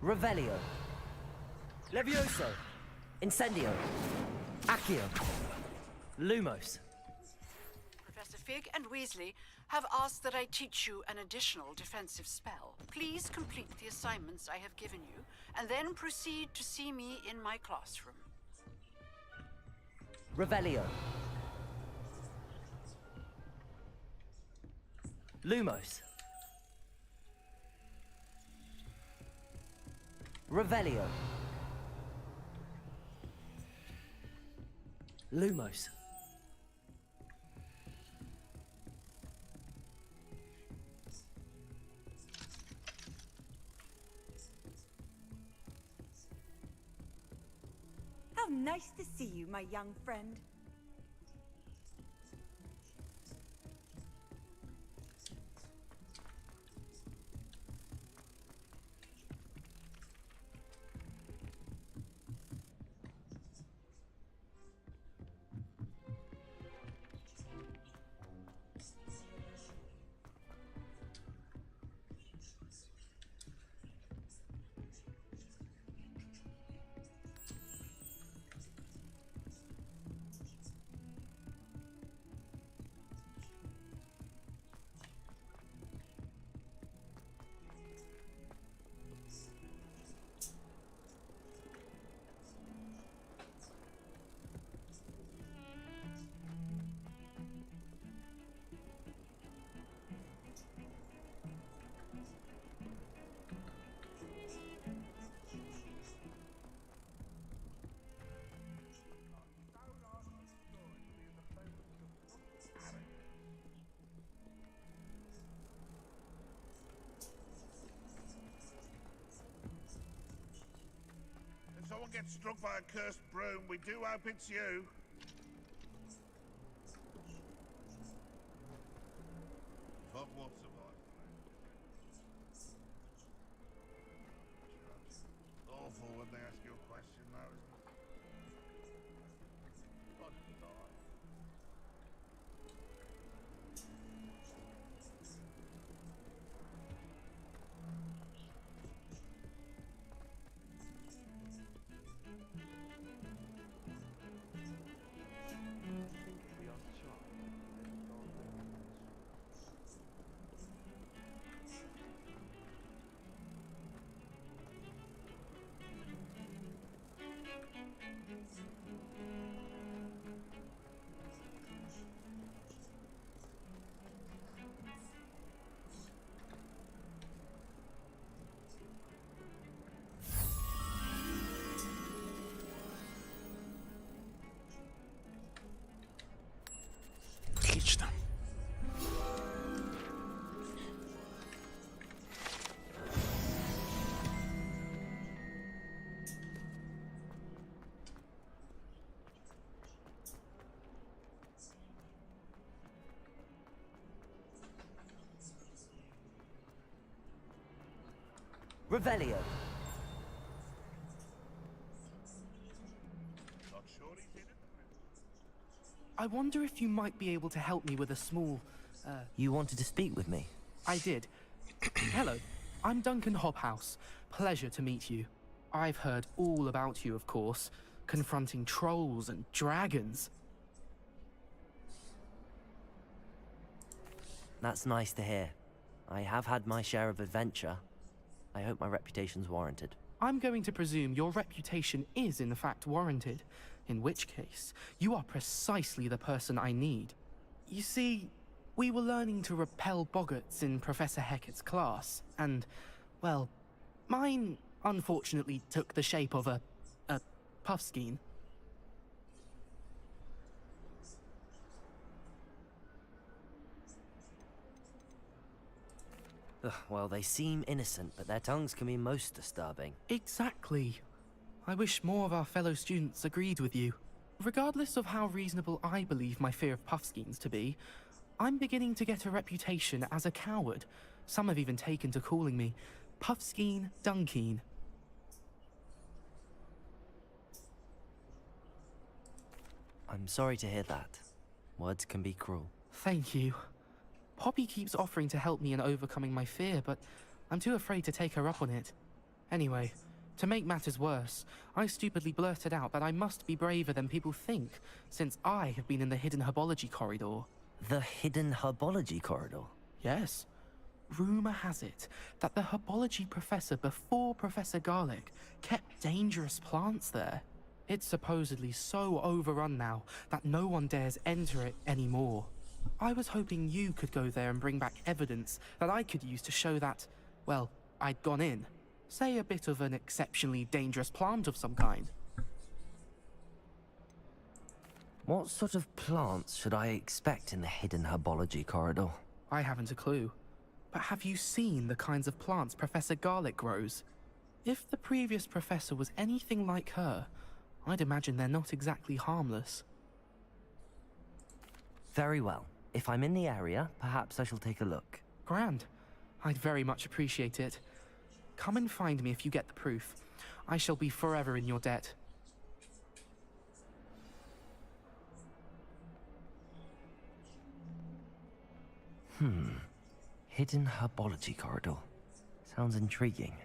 Revelio. Levioso. Incendio. Accio. Lumos. Professor Fig and Weasley have asked that I teach you an additional defensive spell. Please complete the assignments I have given you, and then proceed to see me in my classroom. Revelio. Lumos. Revelio. Lumos. How nice to see you, my young friend. If someone gets struck by a cursed broom, we do hope it's you. Hogwarts survived. Awful when they ask you a question, though, isn't it? I didn't die. Отлично. Revelio. Not sure he's in it. I wonder if you might be able to help me with a small, You wanted to speak with me? I did. Hello, I'm Duncan Hobhouse. Pleasure to meet you. I've heard all about you, of course, confronting trolls and dragons. That's nice to hear. I have had my share of adventure. I hope my reputation's warranted. I'm going to presume your reputation is in fact warranted, in which case, you are precisely the person I need. You see, we were learning to repel boggarts in Professor Hecat's class, and, well, mine unfortunately took the shape of a puffskein. Ugh, well, they seem innocent, but their tongues can be most disturbing. Exactly. I wish more of our fellow students agreed with you. Regardless of how reasonable I believe my fear of puffskeins to be, I'm beginning to get a reputation as a coward. Some have even taken to calling me Puffskein Dunkeen. I'm sorry to hear that. Words can be cruel. Thank you. Poppy keeps offering to help me in overcoming my fear, but I'm too afraid to take her up on it. Anyway, to make matters worse, I stupidly blurted out that I must be braver than people think, since I have been in the hidden herbology corridor. The hidden herbology corridor? Yes. Rumor has it that the herbology professor before Professor Garlic kept dangerous plants there. It's supposedly so overrun now that no one dares enter it anymore. I was hoping you could go there and bring back evidence that I could use to show that, well, I'd gone in. Say a bit of an exceptionally dangerous plant of some kind. What sort of plants should I expect in the hidden herbology corridor? I haven't a clue. But have you seen the kinds of plants Professor Garlic grows? If the previous professor was anything like her, I'd imagine they're not exactly harmless. Very well. If I'm in the area, perhaps I shall take a look. Grand. I'd very much appreciate it. Come and find me if you get the proof. I shall be forever in your debt. Hidden herbology corridor. Sounds intriguing.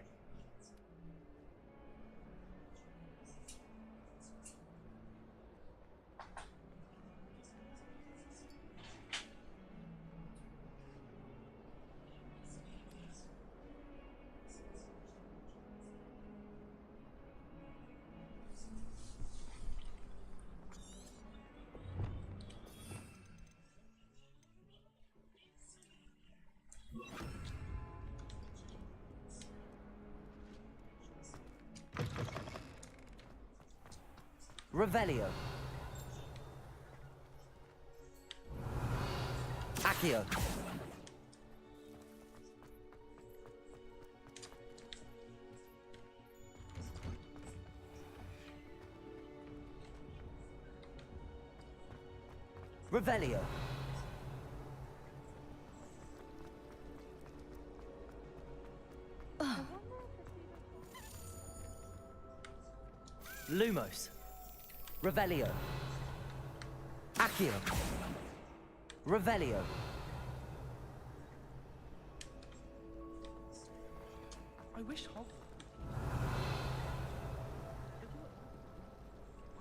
Revelio. Accio. Revelio. Lumos. Revelio. Accio. Revelio. I wish might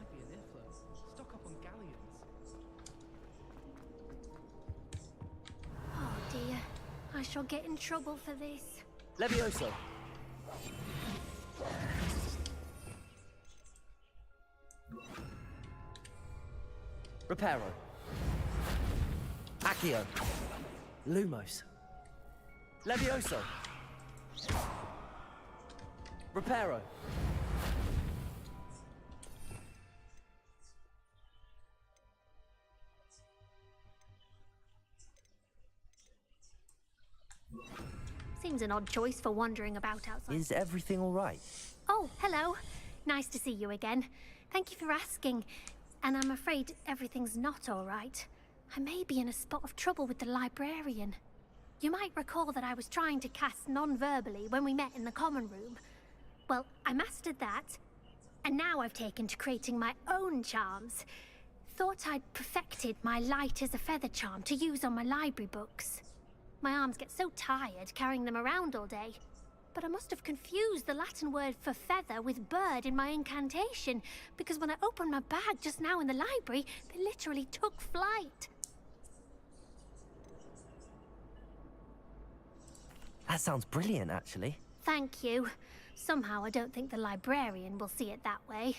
be an influence. Stock up on galleons. Oh dear. I shall get in trouble for this. Levioso. Reparo. Accio. Lumos. Levioso. Reparo. Seems an odd choice for wandering about outside. Is everything all right? Oh, hello. Nice to see you again. Thank you for asking. And I'm afraid everything's not all right. I may be in a spot of trouble with the librarian. You might recall that I was trying to cast non-verbally when we met in the common room. Well, I mastered that, and now I've taken to creating my own charms. Thought I'd perfected my light as a feather charm to use on my library books. My arms get so tired carrying them around all day. But I must have confused the Latin word for feather with bird in my incantation, because when I opened my bag just now in the library, they literally took flight. That sounds brilliant, actually. Thank you. Somehow I don't think the librarian will see it that way.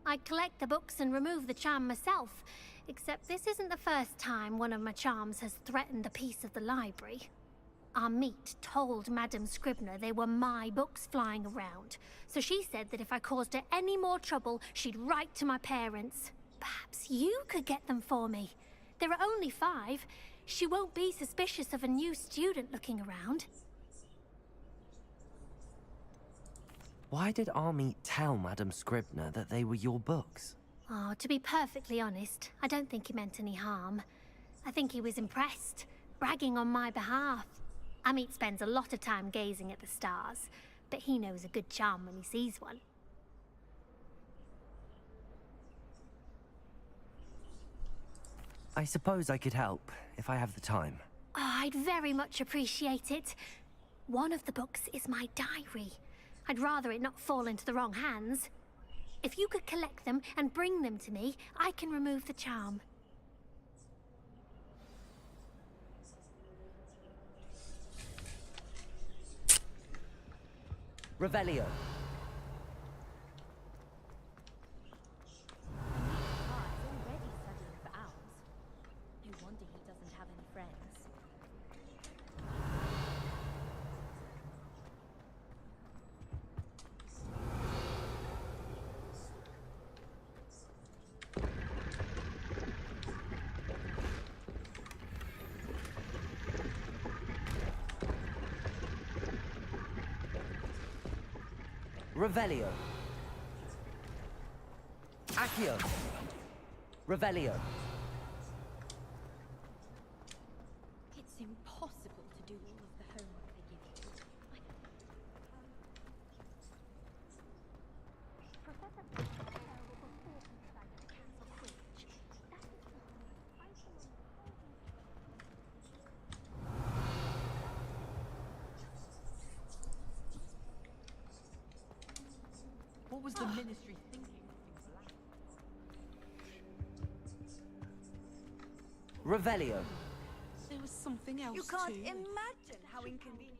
I collect the books and remove the charm myself, except this isn't the first time one of my charms has threatened the peace of the library. Our meet told Madame Scribner they were my books flying around, so she said that if I caused her any more trouble, she'd write to my parents. Perhaps you could get them for me. There are only 5. She won't be suspicious of a new student looking around. Why did Army tell Madame Scribner that they were your books? Oh, to be perfectly honest, I don't think he meant any harm. I think he was impressed, bragging on my behalf. Amit spends a lot of time gazing at the stars, but he knows a good charm when he sees one. I suppose I could help, if I have the time. Oh, I'd very much appreciate it. One of the books is my diary. I'd rather it not fall into the wrong hands. If you could collect them and bring them to me, I can remove the charm. Revelio. Already studying for owls. No wonder he doesn't have any friends. Revelio. Accio. Revelio. It's impossible to do all of the homework they give you. Professor will before inside the castle bridge. That is why I What was the Ministry thinking? Revelio. There was something else You can't too. imagine how inconvenient.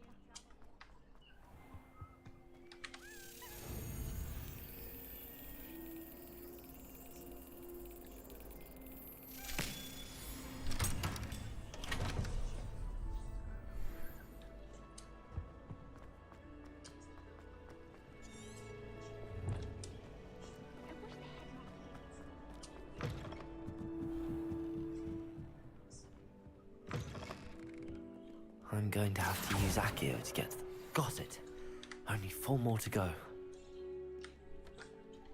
I'm going to have to use Accio to get them. Got it. Only 4 more to go.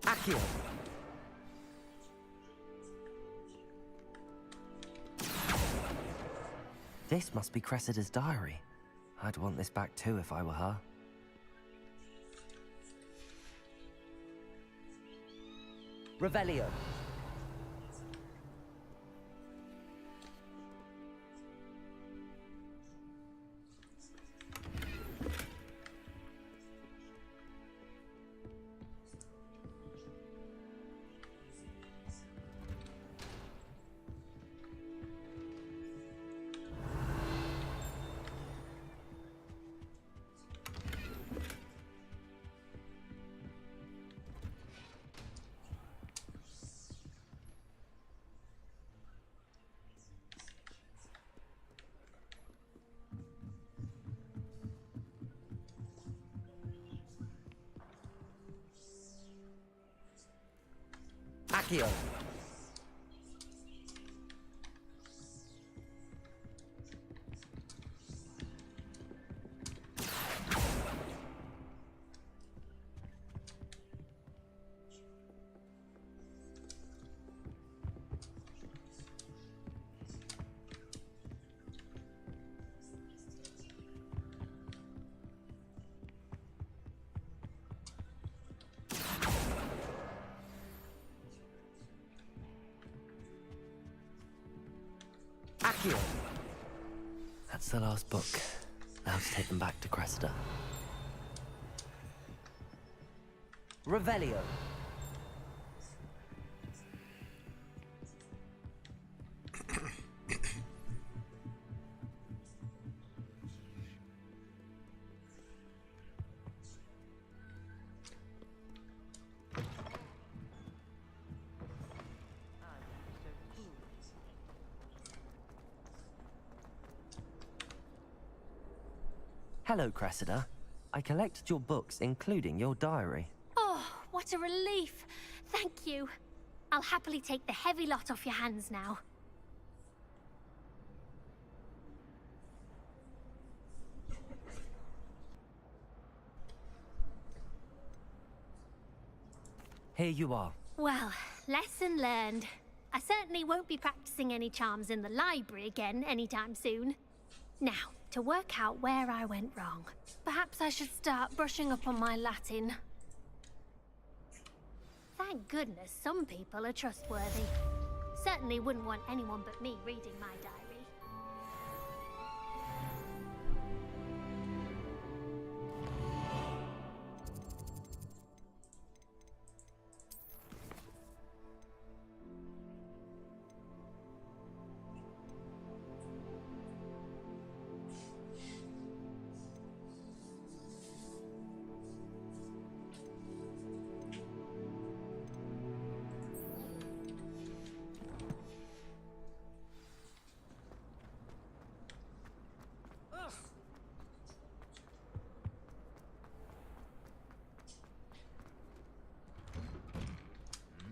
Accio! This must be Cressida's diary. I'd want this back too if I were her. Revelio. Accio. Accio. That's the last book. Now to take them back to Cressida. Revelio. Hello, Cressida. I collected your books, including your diary. Oh, what a relief. Thank you. I'll happily take the heavy lot off your hands now. Here you are. Well, lesson learned. I certainly won't be practicing any charms in the library again anytime soon. Now, to work out where I went wrong. Perhaps I should start brushing up on my Latin. Thank goodness some people are trustworthy. Certainly wouldn't want anyone but me reading my diary.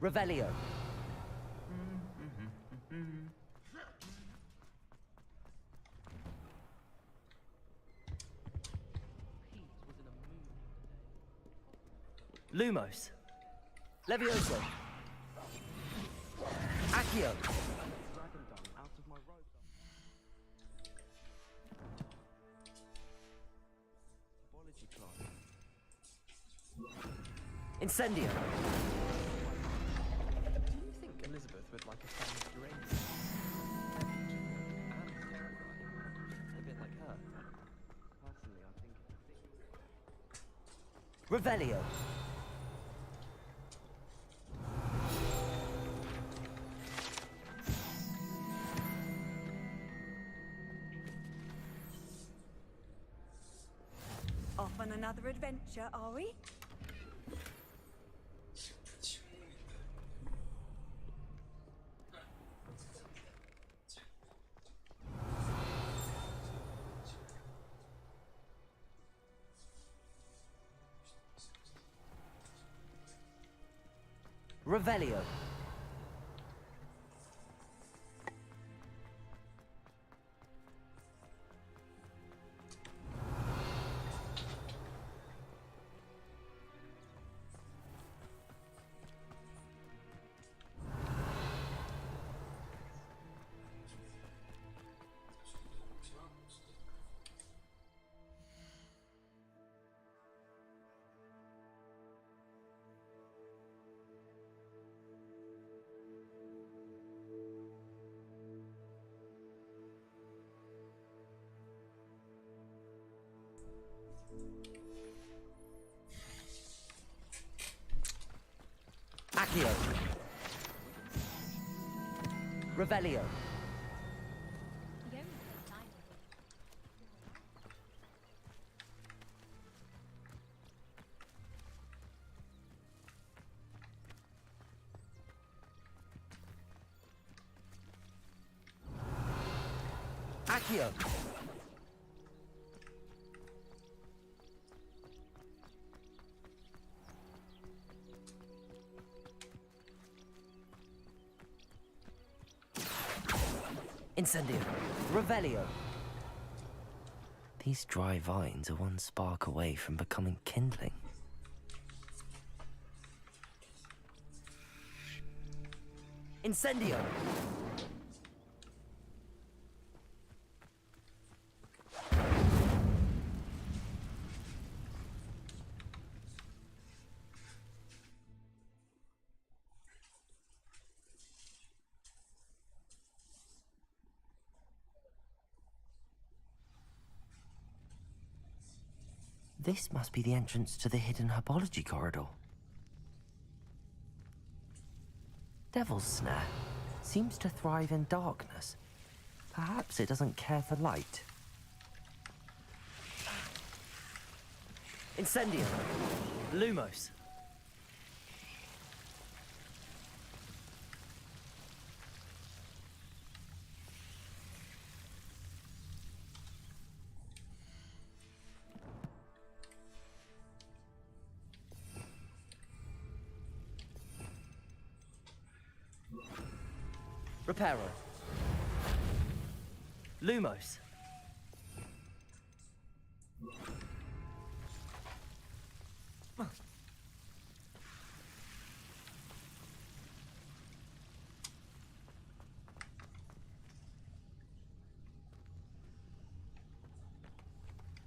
Revelio. Lumos. Levioso. Accio. Incendio. Do you think Elizabeth would like a fan of geranium? And terrifying. A bit like her. Personally, I think it's Revelio. Off on another adventure, are we? Revelio. Accio. Revelio. Accio. Incendio. Revelio. These dry vines are one spark away from becoming kindling. Incendio. This must be the entrance to the hidden herbology corridor. Devil's Snare seems to thrive in darkness. Perhaps it doesn't care for light. Incendio. Lumos. Reparo. Lumos.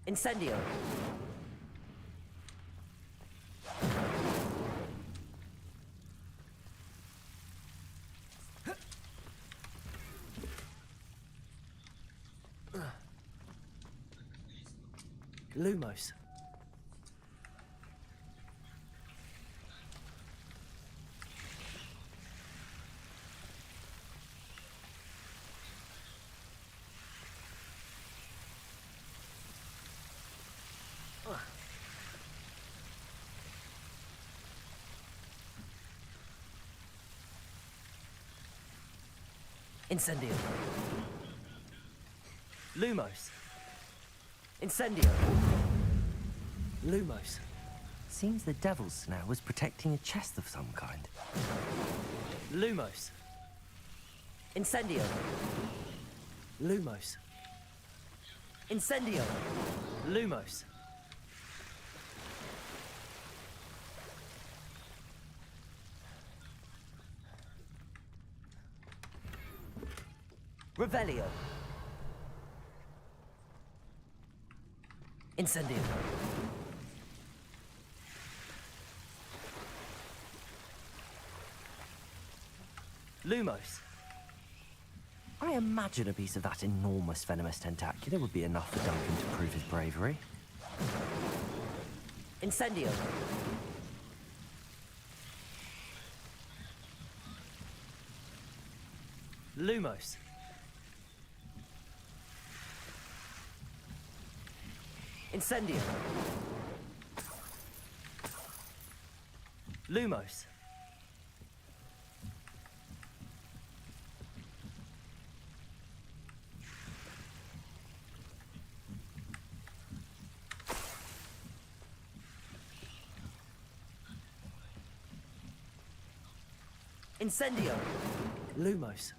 Incendio. Lumos. Incendio. Lumos. Incendio. Lumos. Seems the devil's snare was protecting a chest of some kind. Lumos. Incendio. Lumos. Incendio. Lumos. Revelio. Incendio. Lumos. I imagine a piece of that enormous venomous tentacular would be enough for Duncan to prove his bravery. Incendio. Lumos. Incendio. Lumos. Incendio. Lumos.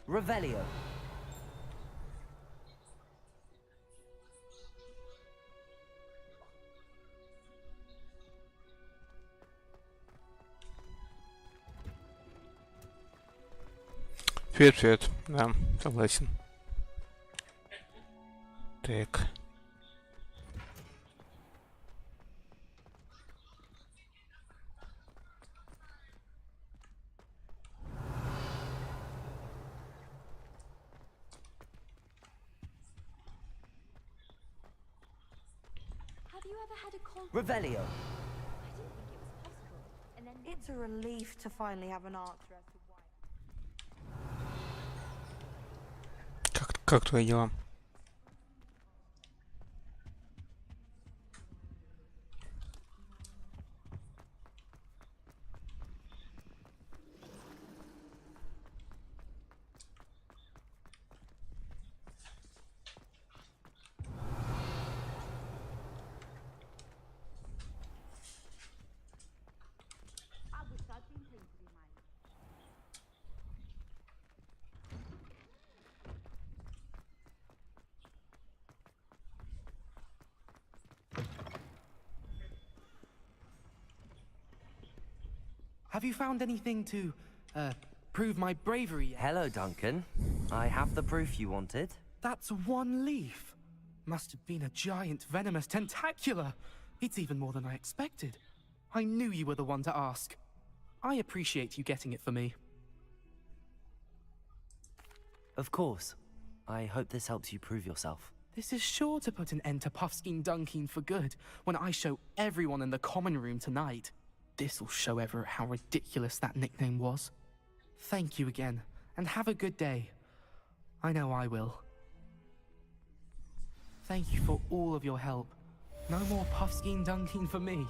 Revelio. Привет, да, согласен. Так. Have you ever had a cold? Revelio. I didn't think it was possible. And then It's a relief to finally have an answer as to why. Как твои дела? I wish I'd been painted in my Have you found anything to, prove my bravery yet? Hello, Duncan. I have the proof you wanted. That's one leaf. Must have been a giant venomous tentacula. It's even more than I expected. I knew you were the one to ask. I appreciate you getting it for me. Of course. I hope this helps you prove yourself. This is sure to put an end to Puffskein Dunkin for good when I show everyone in the common room tonight. This'll show Everett how ridiculous that nickname was. Thank you again, and have a good day. I know I will. Thank you for all of your help. No more Puffskein Dunkin for me.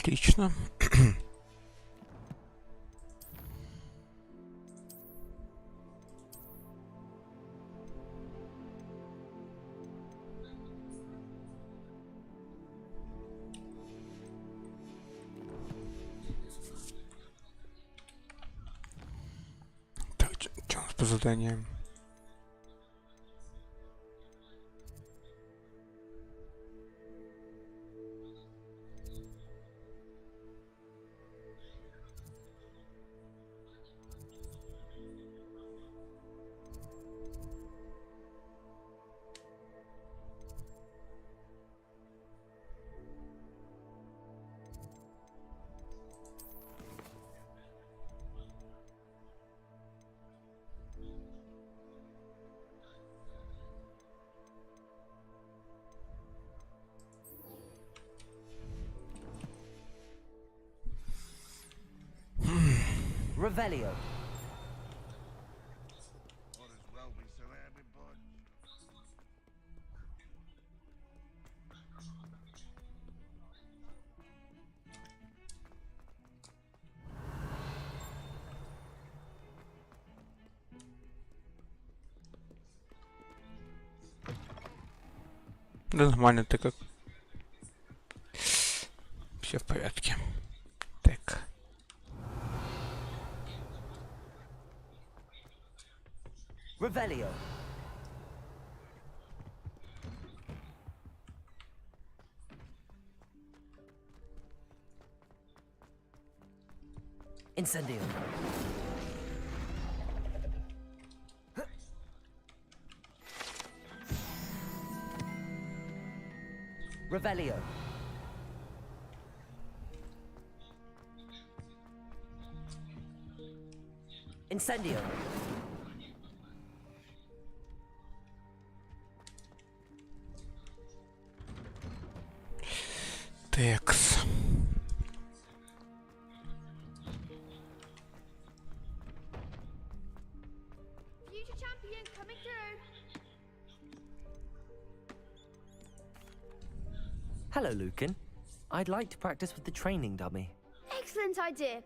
Отлично. Так, что у нас по заданиям? Revelio. Might as well be surrounded by... Да нормально, ты как? Все в порядке. Так. Revelio. Incendio. Revelio. Incendio. Текс. Future champion coming through. Hello, Lucan. I'd like to practice with the training dummy. Excellent idea.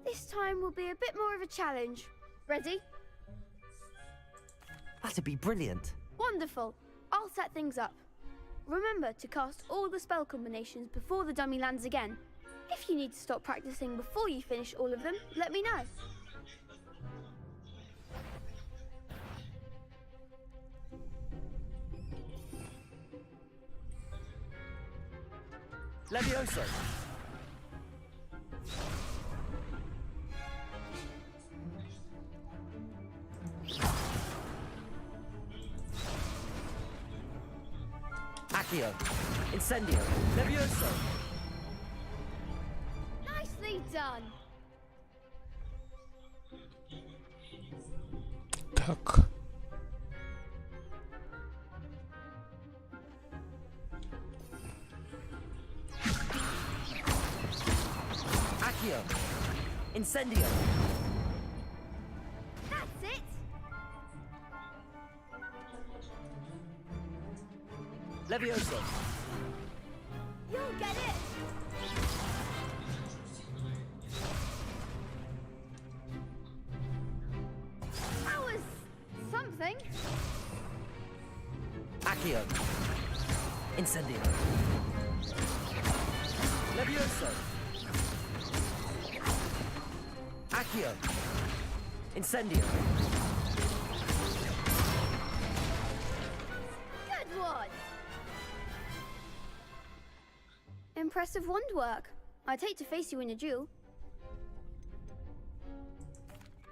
This time will be a bit more of a challenge. Ready? That'd be brilliant. Wonderful. I'll set things up. Remember to cast all the spell combinations before the dummy lands again. If you need to stop practicing before you finish all of them, let me know. Levioso. Accio. Incendio. Levioso. Nicely done. Так. Accio. Incendio. That's it. Levioso. You'll get it. That was something. Accio. Incendio. Levioso. Accio. Incendio. Good one. Impressive wand work. I'd hate to face you in a duel.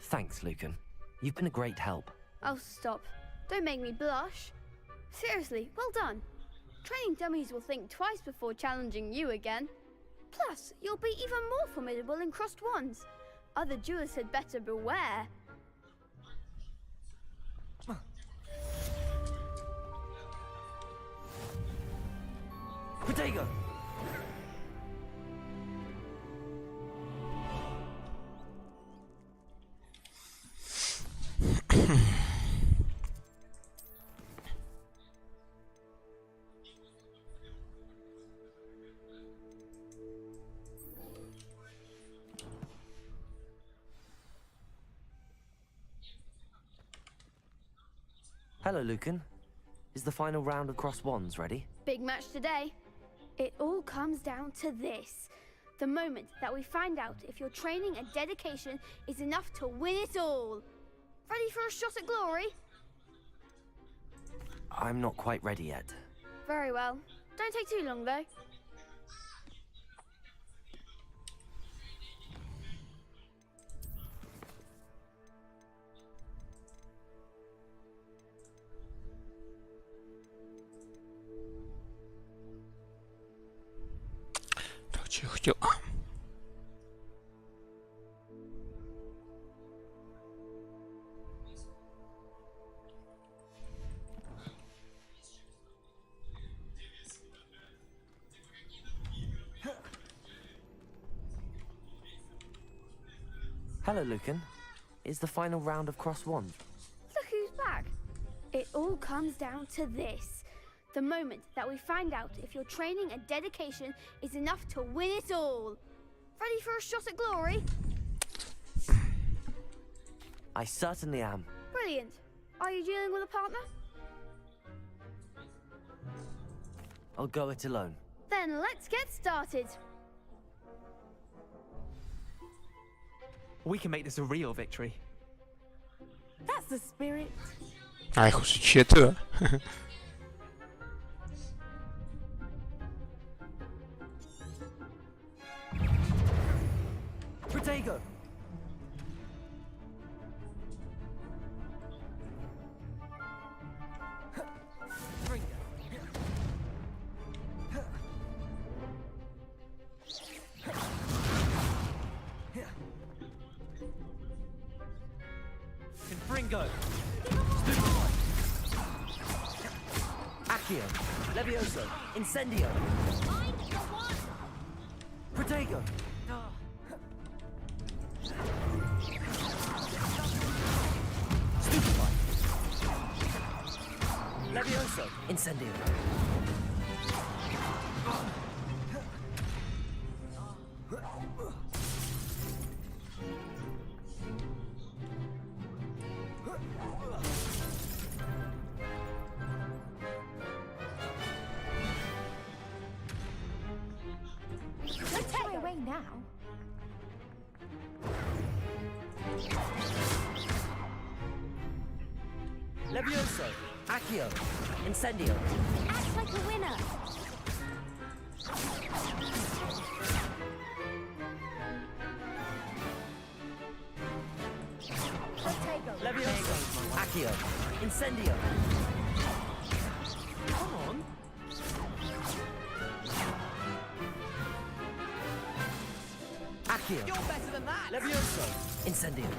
Thanks, Lucan. You've been a great help. Oh, stop. Don't make me blush. Seriously, well done. Training dummies will think twice before challenging you again. Plus, you'll be even more formidable in crossed wands. Other duelists had better beware. Protego. Hello, Lucan. Is the final round of Cross Wands ready? Big match today. It all comes down to this. The moment that we find out if your training and dedication is enough to win it all. Ready for a shot at glory? I'm not quite ready yet. Very well. Don't take too long, though. Так, что я хотел... Hello, Lucan. Is the final round of Cross Wands? Look who's back. It all comes down to this. The moment that we find out if your training and dedication is enough to win it all. Ready for a shot at glory? I certainly am. Brilliant. Are you dealing with a partner? I'll go it alone. Then let's get started. We can make this a real victory. That's the spirit. А, их уже 4. Protego! Confringo! Accio! Levioso! Incendio! Protego! Stupefy! Levioso! Incendio! Let's try away now. Levioso! Accio! Incendio! Act like a winner. Levioso! Accio! Incendio! Come on. Accio! You're better than that. Levioso! Incendio!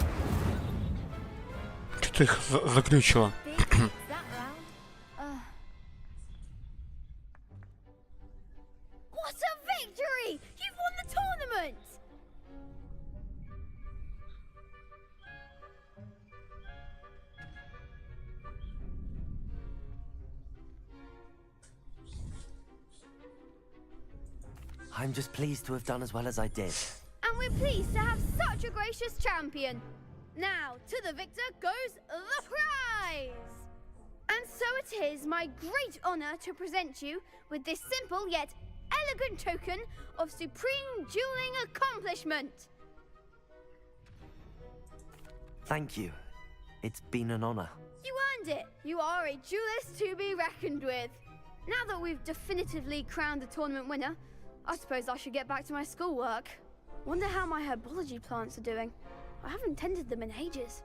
Что-то их заглючило. That round. What a victory! You've won the tournament! I'm just pleased to have done as well as I did. And we're pleased to have such a gracious champion. Now, to the victor goes the prize! And so it is my great honor to present you with this simple yet elegant token of supreme dueling accomplishment. Thank you. It's been an honor. You earned it. You are a duelist to be reckoned with. Now that we've definitively crowned the tournament winner, I suppose I should get back to my schoolwork. Wonder how my herbology plants are doing. I haven't tended them in ages.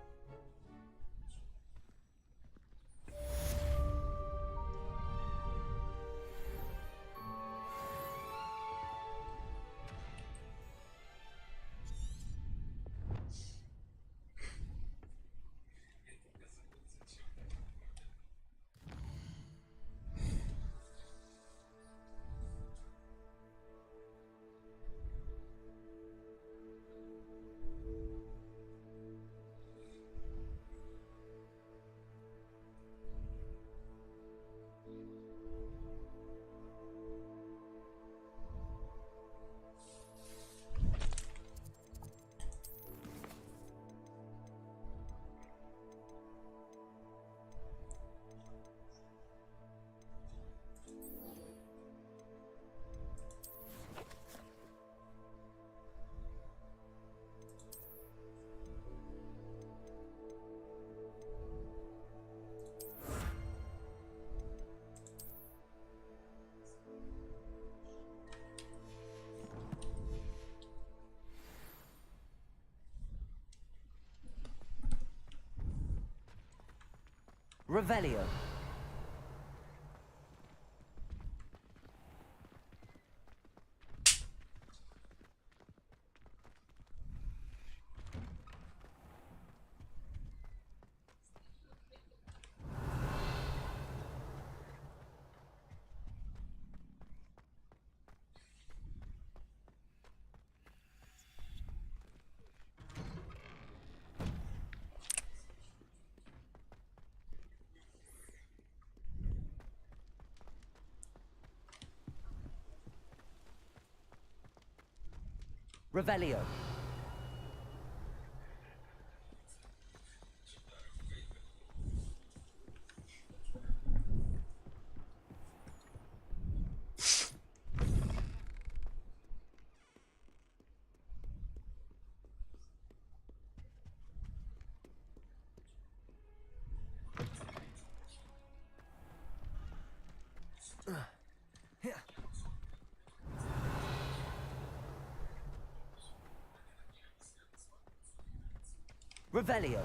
Revelio. Revelio. Revelio.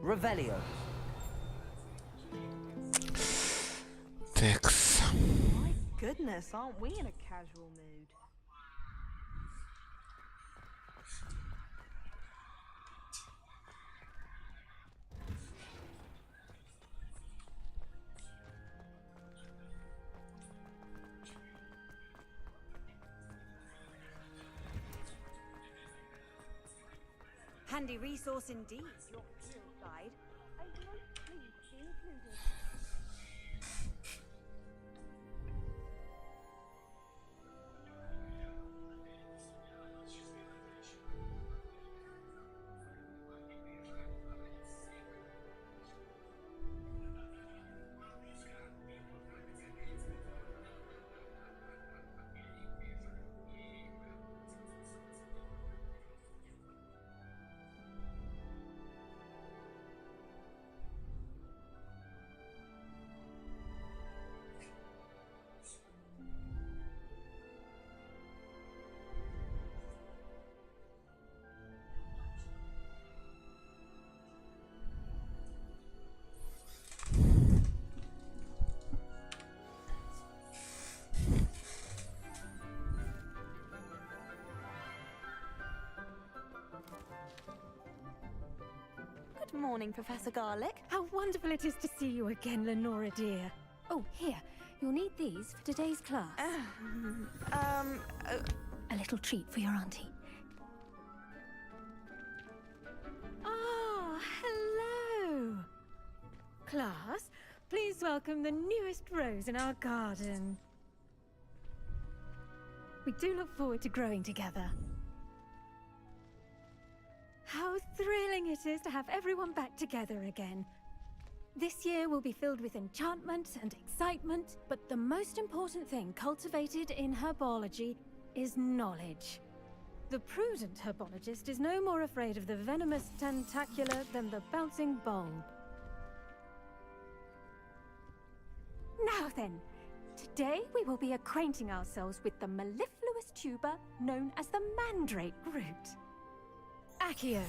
Revelio. Fix. My goodness, aren't we in a casual mood? Handy resource indeed, your field guide. I was pleased to be included. Good morning, Professor Garlic. How wonderful it is to see you again, Lenora dear. Oh, here. You'll need these for today's class. A little treat for your auntie. Ah, hello. Class, please welcome the newest rose in our garden. We do look forward to growing together. How thrilling it is to have everyone back together again. This year will be filled with enchantment and excitement, but the most important thing cultivated in herbology is knowledge. The prudent herbologist is no more afraid of the venomous tentacula than the bouncing bulb. Now then, today we will be acquainting ourselves with the mellifluous tuber known as the mandrake root. Accio.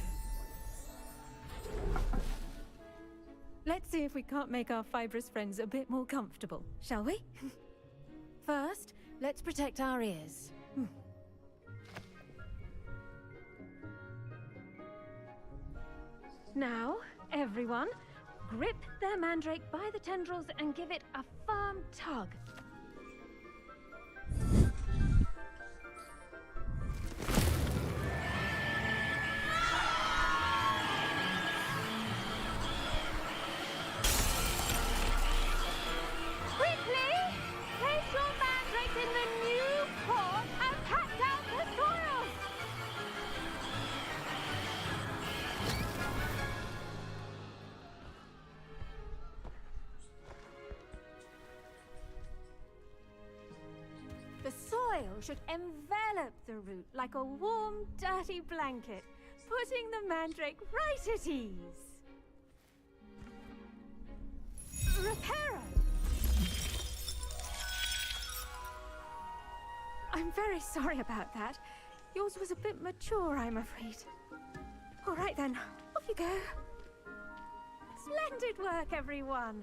Let's see if we can't make our fibrous friends a bit more comfortable, shall we? First, let's protect our ears. Now, everyone, grip their mandrake by the tendrils and give it a firm tug. should envelop the root like a warm, dirty blanket, putting the mandrake right at ease. Reparo! I'm very sorry about that. Yours was a bit mature, I'm afraid. All right then, off you go. Splendid work, everyone.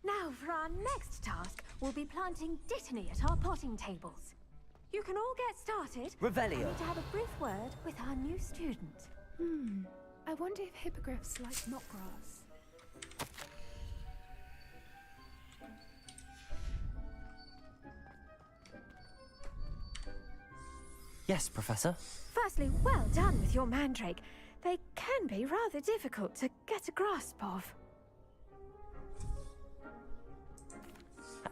Now, for our next task, we'll be planting Dittany at our potting tables. You can all get started. Revelio. I need to have a brief word with our new student. I wonder if hippogriffs like knotgrass. Yes, Professor. Firstly, well done with your mandrake. They can be rather difficult to get a grasp of.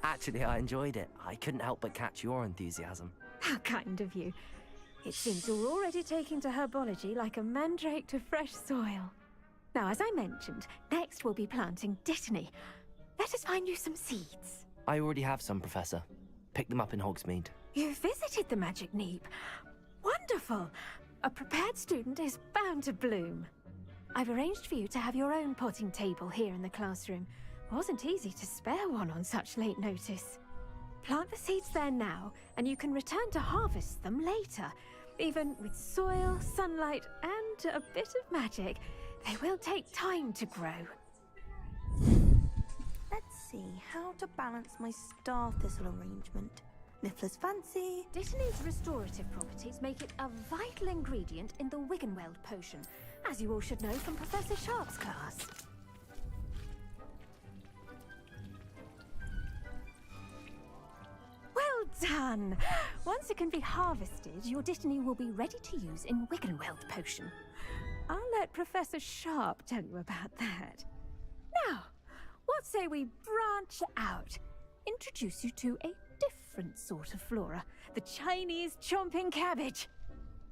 Actually, I enjoyed it. I couldn't help but catch your enthusiasm. How kind of you. It seems you're already taking to herbology like a mandrake to fresh soil. Now, as I mentioned, next we'll be planting Dittany. Let us find you some seeds. I already have some, Professor. Picked them up in Hogsmeade. You visited the Magic Neep. Wonderful! A prepared student is bound to bloom. I've arranged for you to have your own potting table here in the classroom. Wasn't easy to spare one on such late notice. Plant the seeds there now, and you can return to harvest them later. Even with soil, sunlight, and a bit of magic, they will take time to grow. Let's see how to balance my star thistle arrangement. Niffler's fancy. Dittany's restorative properties make it a vital ingredient in the Wiggenweld potion, as you all should know from Professor Sharp's class. Well done! Once it can be harvested, your Dittany will be ready to use in Wiggenweld potion. I'll let Professor Sharp tell you about that. Now, what say we branch out? Introduce you to a different sort of flora, the Chinese chomping cabbage.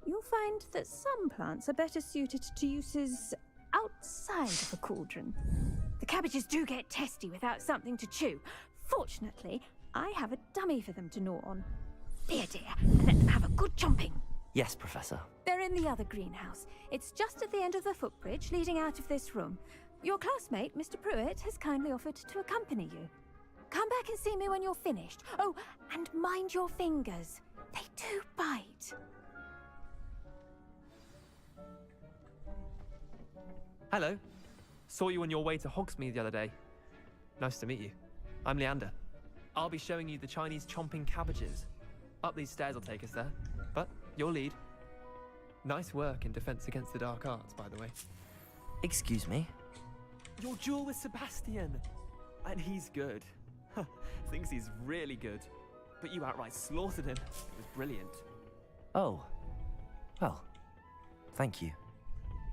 You'll find that some plants are better suited to uses outside of a cauldron. The cabbages do get testy without something to chew. Fortunately, I have a dummy for them to gnaw on. Dear, and let them have a good chomping. Yes, Professor. They're in the other greenhouse. It's just at the end of the footbridge leading out of this room. Your classmate, Mr. Pruitt, has kindly offered to accompany you. Come back and see me when you're finished. Oh, and mind your fingers. They do bite. Hello. Saw you on your way to Hogsmeade the other day. Nice to meet you. I'm Leander. I'll be showing you the Chinese chomping cabbages. Up these stairs will take us there, but your lead. Nice work in Defense Against the Dark Arts, by the way. Excuse me? Your duel with Sebastian! And he's good. Thinks he's really good. But you outright slaughtered him. It was brilliant. Oh. Well, thank you.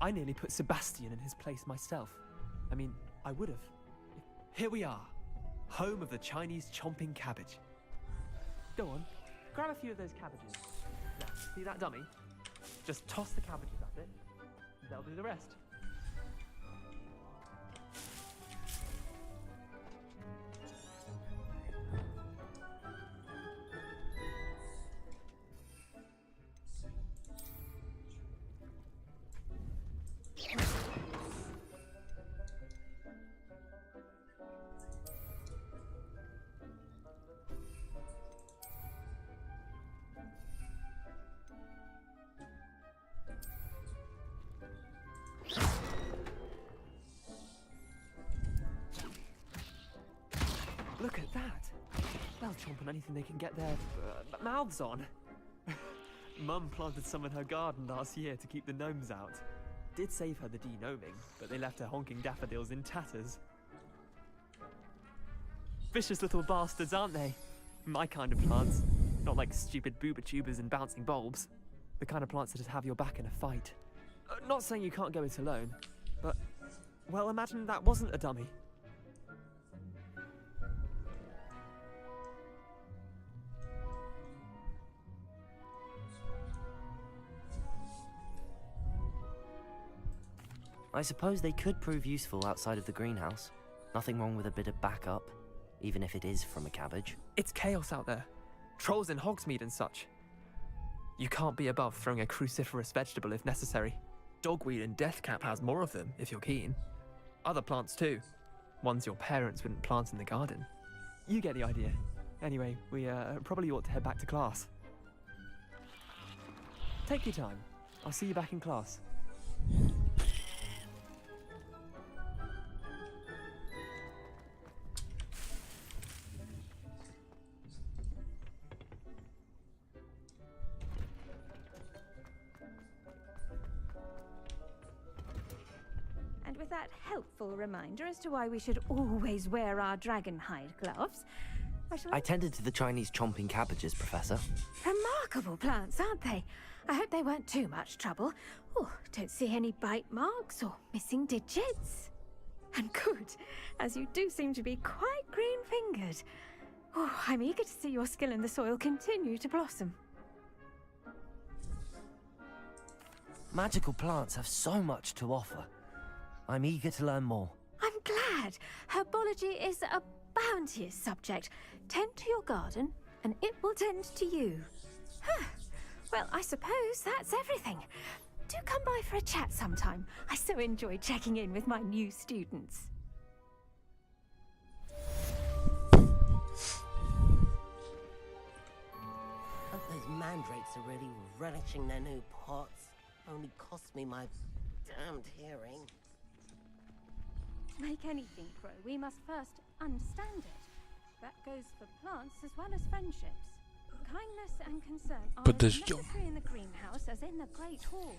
I nearly put Sebastian in his place myself. I mean, I would have. Here we are. Home of the Chinese chomping cabbage. Go on, grab a few of those cabbages. Now, see that dummy? Just toss the cabbages at it, and they'll do the rest. Look at that! They'll chomp on anything they can get their mouths on. Mum planted some in her garden last year to keep the gnomes out. Did save her the de-gnoming, but they left her honking daffodils in tatters. Vicious little bastards, aren't they? My kind of plants. Not like stupid booba tubers and bouncing bulbs. The kind of plants that just have your back in a fight. Not saying you can't go it alone, but, well, imagine that wasn't a dummy. I suppose they could prove useful outside of the greenhouse. Nothing wrong with a bit of backup. even if it is from a cabbage. It's chaos out there. Trolls in Hogsmeade and such. You can't be above throwing a cruciferous vegetable if necessary. Dogweed and deathcap has more of them, if you're keen. Other plants too. Ones your parents wouldn't plant in the garden. You get the idea. Anyway, we probably ought to head back to class. Take your time. I'll see you back in class. And with that helpful reminder as to why we should always wear our dragon hide gloves, I tended to the Chinese chomping cabbages, Professor. Remarkable plants, aren't they? I hope they weren't too much trouble. Oh, don't see any bite marks or missing digits. And good, as you do seem to be quite green-fingered. Oh, I'm eager to see your skill in the soil continue to blossom. Magical plants have so much to offer. I'm eager to learn more. I'm glad. Herbology is a bounteous subject. Tend to your garden, and it will tend to you. Huh. Well, I suppose that's everything. Do come by for a chat sometime. I so enjoy checking in with my new students. Hope those mandrakes are really relishing their new pots. Only cost me my damned hearing. To make anything grow, we must first understand it. That goes for plants as well as friendships. Kindness and concern are as Подождем. necessary in the greenhouse as in the Great Hall.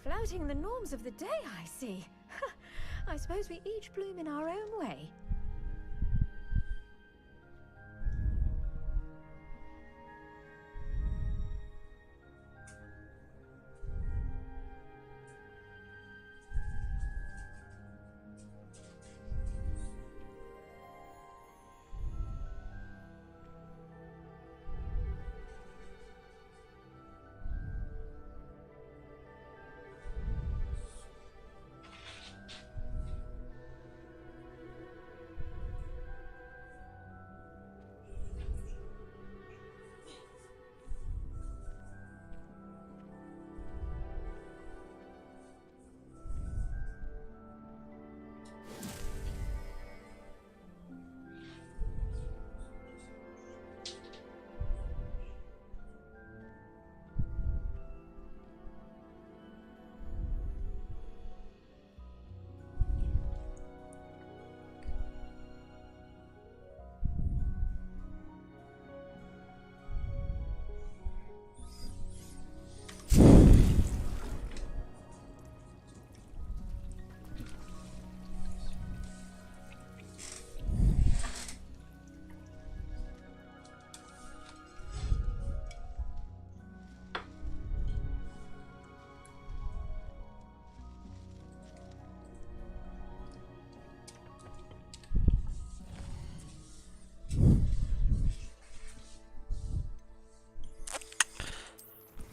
Flouting the norms of the day, I see. I suppose we each bloom in our own way.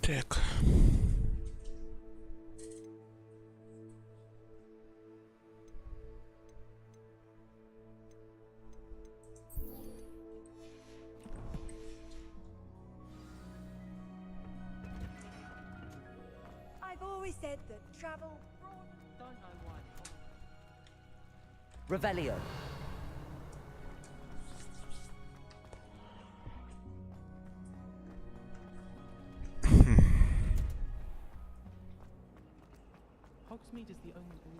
Так. I've always said that travel. Don't know why. Revelio. Hogsmeade is the only ball.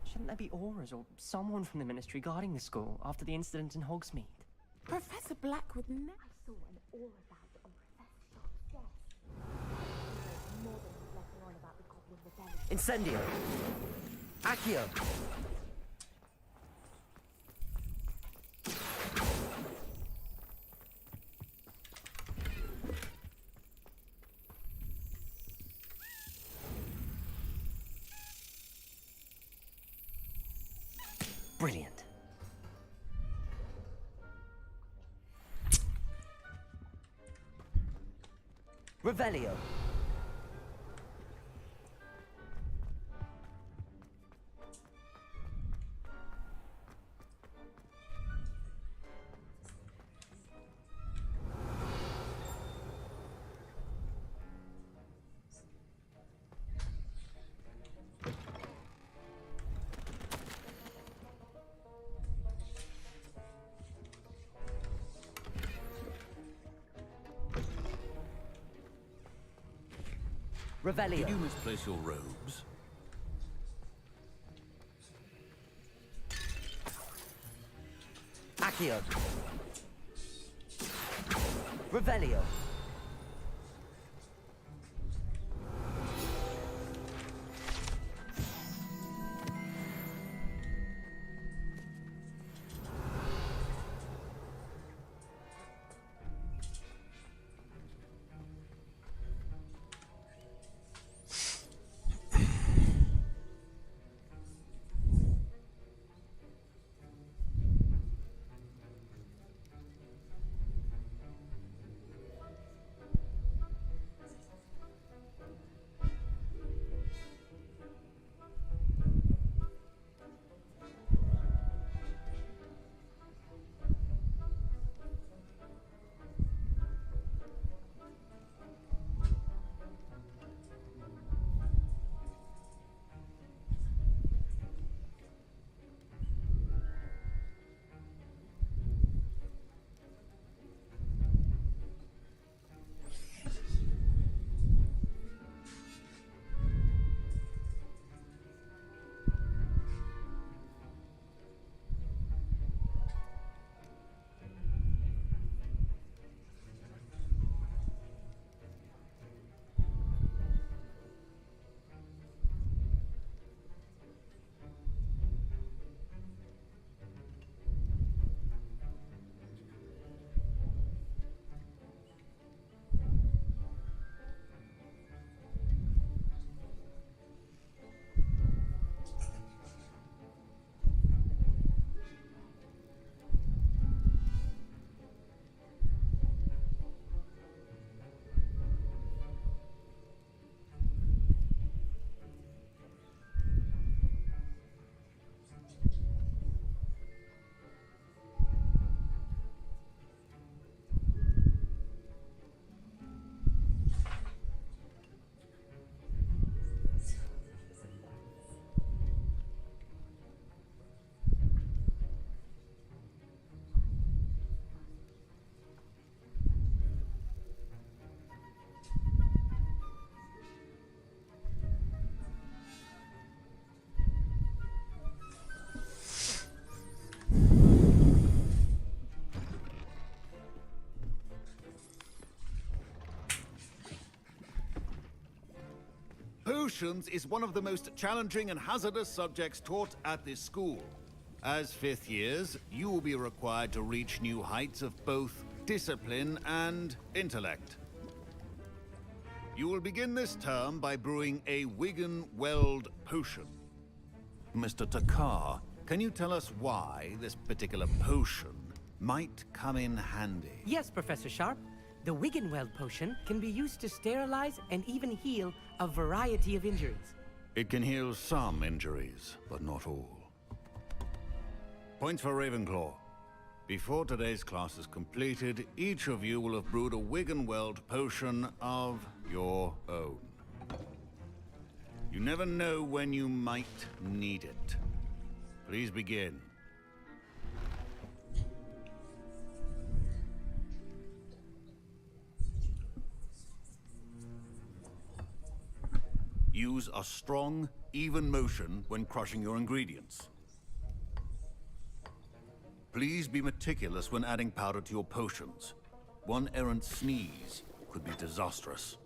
Shouldn't there be auras or someone from the Ministry guarding the school after the incident in Hogsmeade? Professor Black would never. I saw an aura badge on Professor Sharp's desk. More than he's letting on about the Goblin Rebellion. Incendio. Accio. Brilliant. Revelio. Revelio. Did you misplace your robes? Accio. Revelio. potions is one of the most challenging and hazardous subjects taught at this school. As 5th years, you will be required to reach new heights of both discipline and intellect. You will begin this term by brewing a Wiggenweld potion. Mr. Takar, can you tell us why this particular potion might come in handy? Yes, Professor Sharp. The Wiggenweld potion can be used to sterilize and even heal a variety of injuries. It can heal some injuries, but not all. Points for Ravenclaw. Before today's class is completed, each of you will have brewed a Wiggenweld potion of your own. You never know when you might need it. Please begin. Use a strong, even motion when crushing your ingredients. Please be meticulous when adding powder to your potions. One errant sneeze could be disastrous.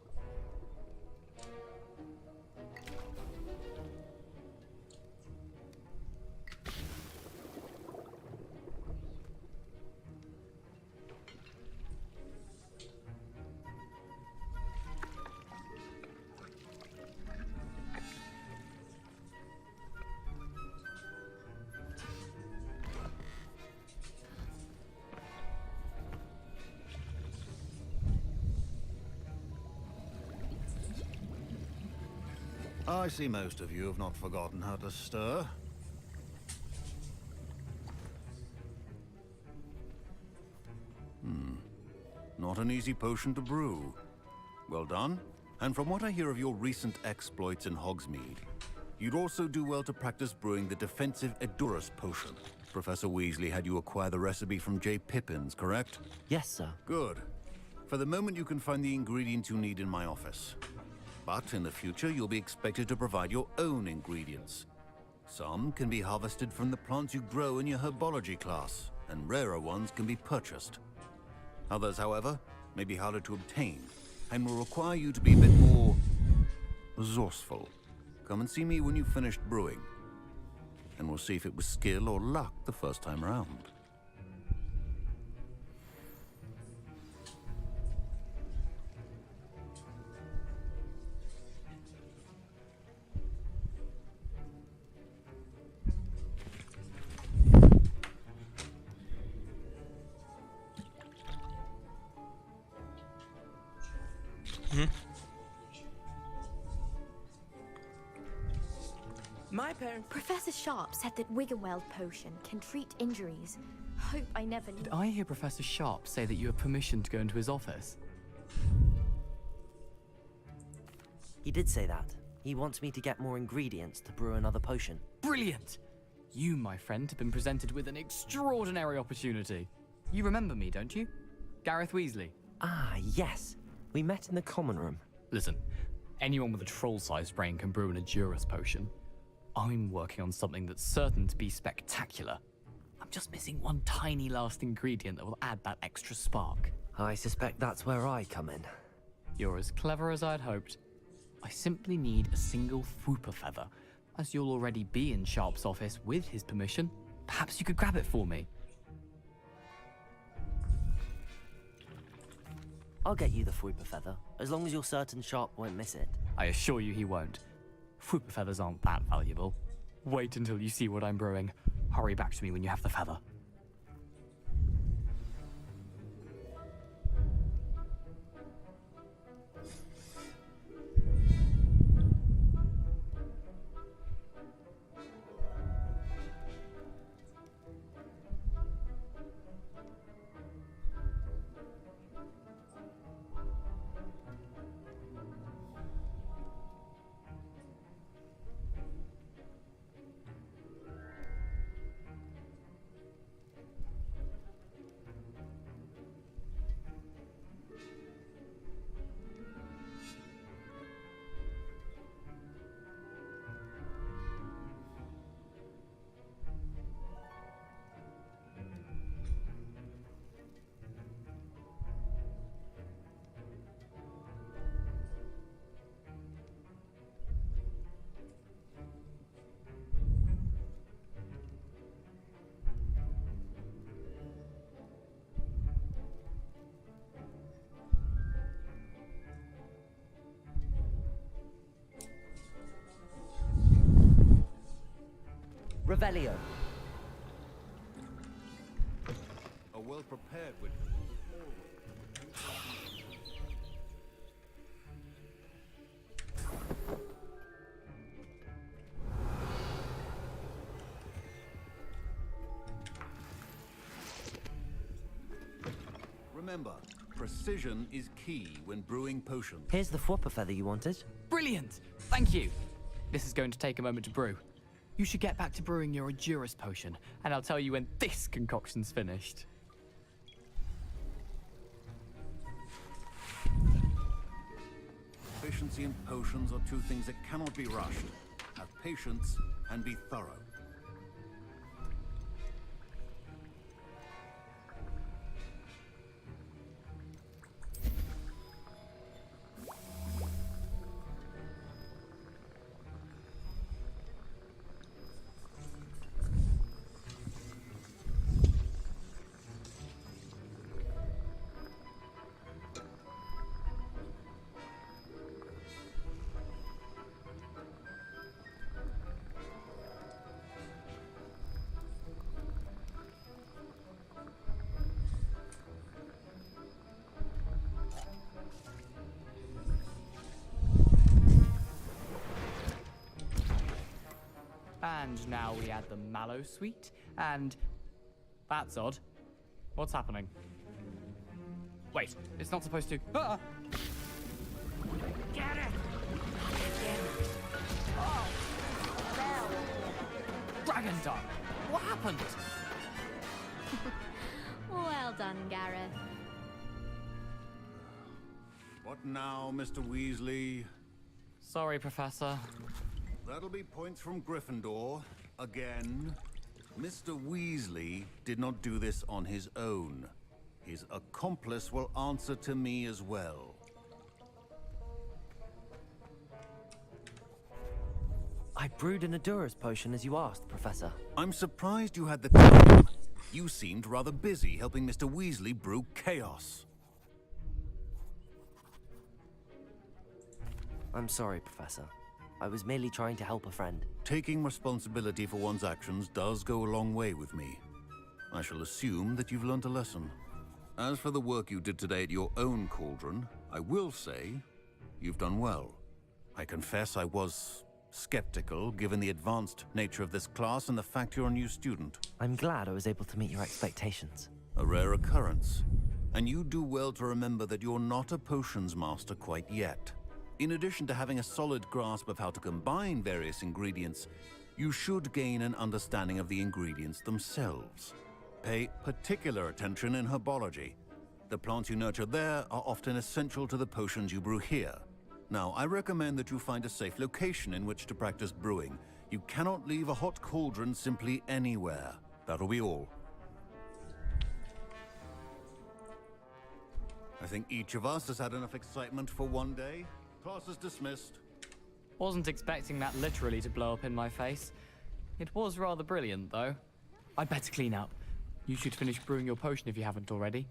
I see most of you have not forgotten how to stir. Not an easy potion to brew. Well done. And from what I hear of your recent exploits in Hogsmeade, you'd also do well to practice brewing the defensive Edurus potion. Professor Weasley had you acquire the recipe from J. Pippins, correct? Yes, sir. Good. For the moment, you can find the ingredients you need in my office. But in the future, you'll be expected to provide your own ingredients. Some can be harvested from the plants you grow in your herbology class, and rarer ones can be purchased. Others, however, may be harder to obtain, and will require you to be a bit more resourceful. Come and see me when you've finished brewing, and we'll see if it was skill or luck the first time round. My parents... Professor Sharp said that Wiggenweld potion can treat injuries. Hope I never Did I hear Professor Sharp say that you have permission to go into his office? He did say that. He wants me to get more ingredients to brew another potion. Brilliant! You, my friend, have been presented with an extraordinary opportunity. You remember me, don't you? Gareth Weasley. Ah, yes. We met in the common room. Listen, anyone with a troll-sized brain can brew an Edurus potion. I'm working on something that's certain to be spectacular. I'm just missing one tiny last ingredient that will add that extra spark. I suspect that's where I come in. You're as clever as I'd hoped. I simply need a single Fwooper feather. As you'll already be in Sharp's office with his permission, perhaps you could grab it for me. I'll get you the Fwooper feather, as long as you're certain Sharp won't miss it. I assure you he won't. Fwooper feathers aren't that valuable. Wait until you see what I'm brewing. Hurry back to me when you have the feather. Revelio. A well-prepared witch. Remember, precision is key when brewing potions. Here's the flopper feather you wanted. Brilliant! Thank you! This is going to take a moment to brew. You should get back to brewing your Adurus potion, and I'll tell you when this concoction's finished. Efficiency and potions are two things that cannot be rushed. Have patience and be thorough. And now we add the mallow sweet, and that's odd. What's happening? Wait, it's not supposed to. Ah! Get it! Oh! Dragon Dung! What happened? Well done, Gareth. What now, Mr. Weasley? Sorry, Professor. That'll be points from Gryffindor. Again. Mr. Weasley did not do this on his own. His accomplice will answer to me as well. I brewed an Adurus potion as you asked, Professor. I'm surprised you had the time. You seemed rather busy helping Mr. Weasley brew chaos. I'm sorry, Professor. I was merely trying to help a friend. Taking responsibility for one's actions does go a long way with me. I shall assume that you've learned a lesson. As for the work you did today at your own cauldron, I will say you've done well. I confess I was skeptical, given the advanced nature of this class and the fact you're a new student. I'm glad I was able to meet your expectations. A rare occurrence. And you do well to remember that you're not a potions master quite yet. In addition to having a solid grasp of how to combine various ingredients, you should gain an understanding of the ingredients themselves. Pay particular attention in herbology. The plants you nurture there are often essential to the potions you brew here. Now, I recommend that you find a safe location in which to practice brewing. You cannot leave a hot cauldron simply anywhere. That'll be all. I think each of us has had enough excitement for one day. Class is dismissed. Wasn't expecting that literally to blow up in my face. It was rather brilliant, though. I'd better clean up. You should finish brewing your potion if you haven't already.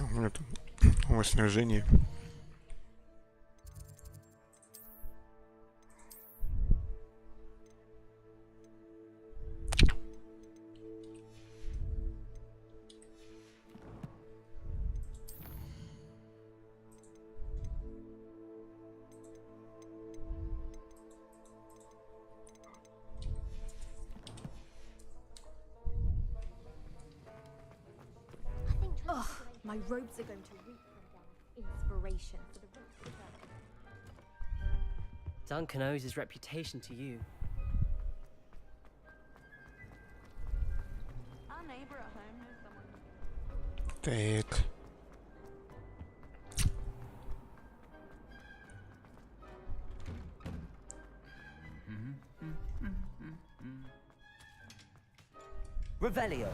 У меня тут новое снаряжение. Ugh, my robes are going to reek from inspiration for the rest of them. Duncan owes his reputation to you. Our neighbor at home knows someone. Так. Revelio.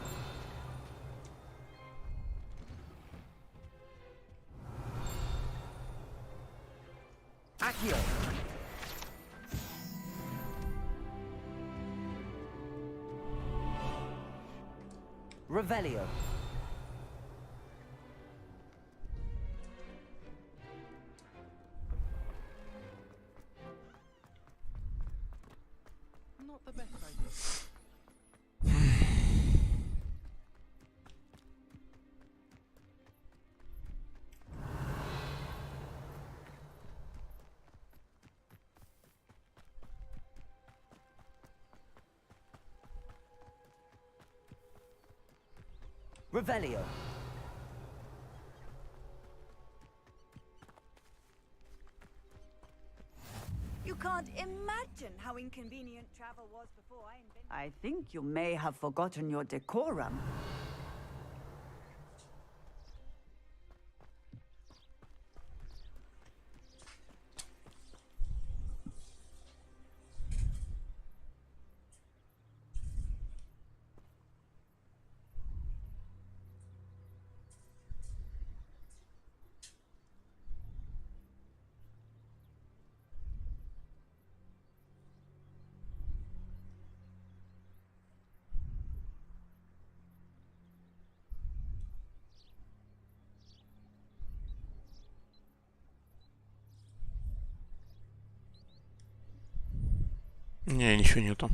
Accio. Revelio. Not the best idea. Revelio. You can't imagine how inconvenient travel was before I invented. I think you may have forgotten your decorum. Не, ничего нету.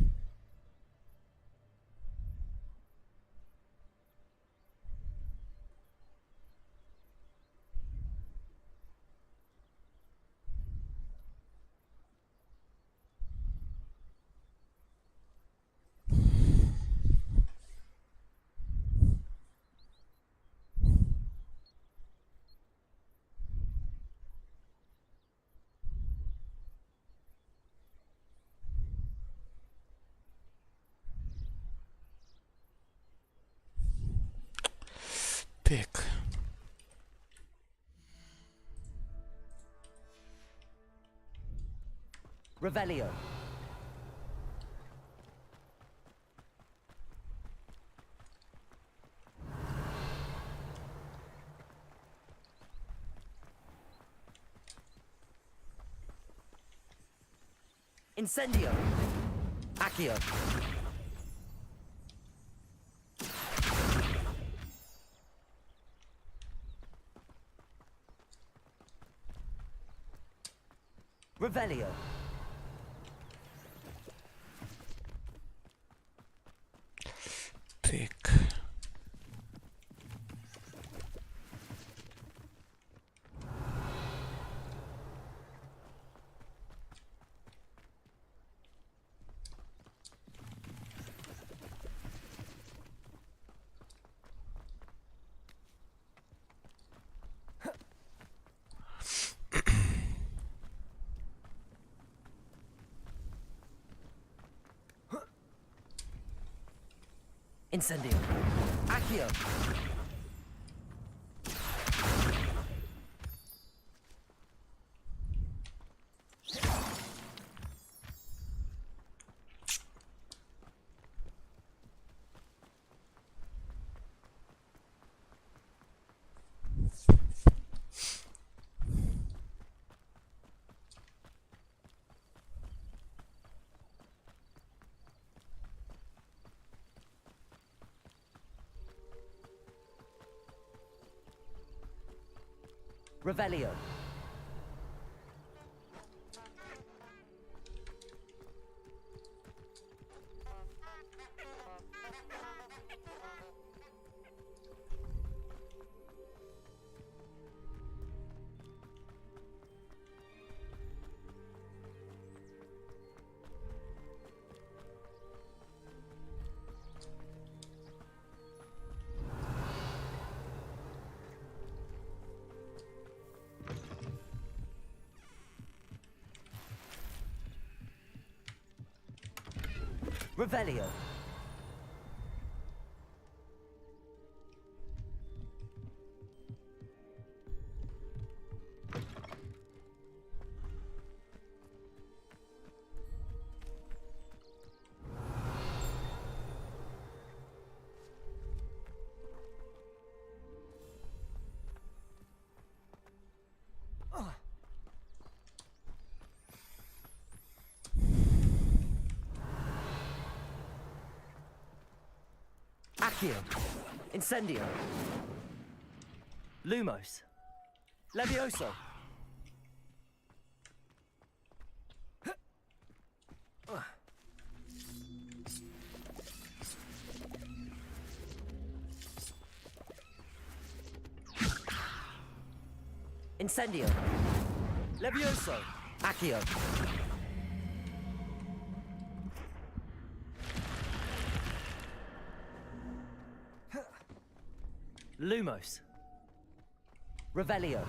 Так. Revelio. Incendio. Accio. Revelio. Так. Incendio. Accio. Revelio. Revelio. Accio. Incendio. Lumos. Levioso. Incendio. Levioso. Accio. Lumos. Revelio.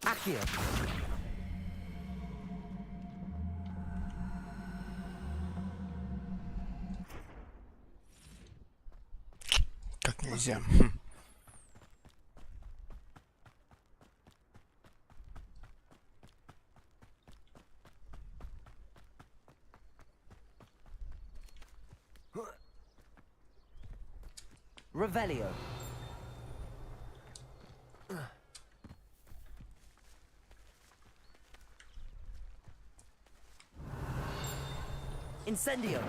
Accio. Так нельзя. Revelio. Incendio.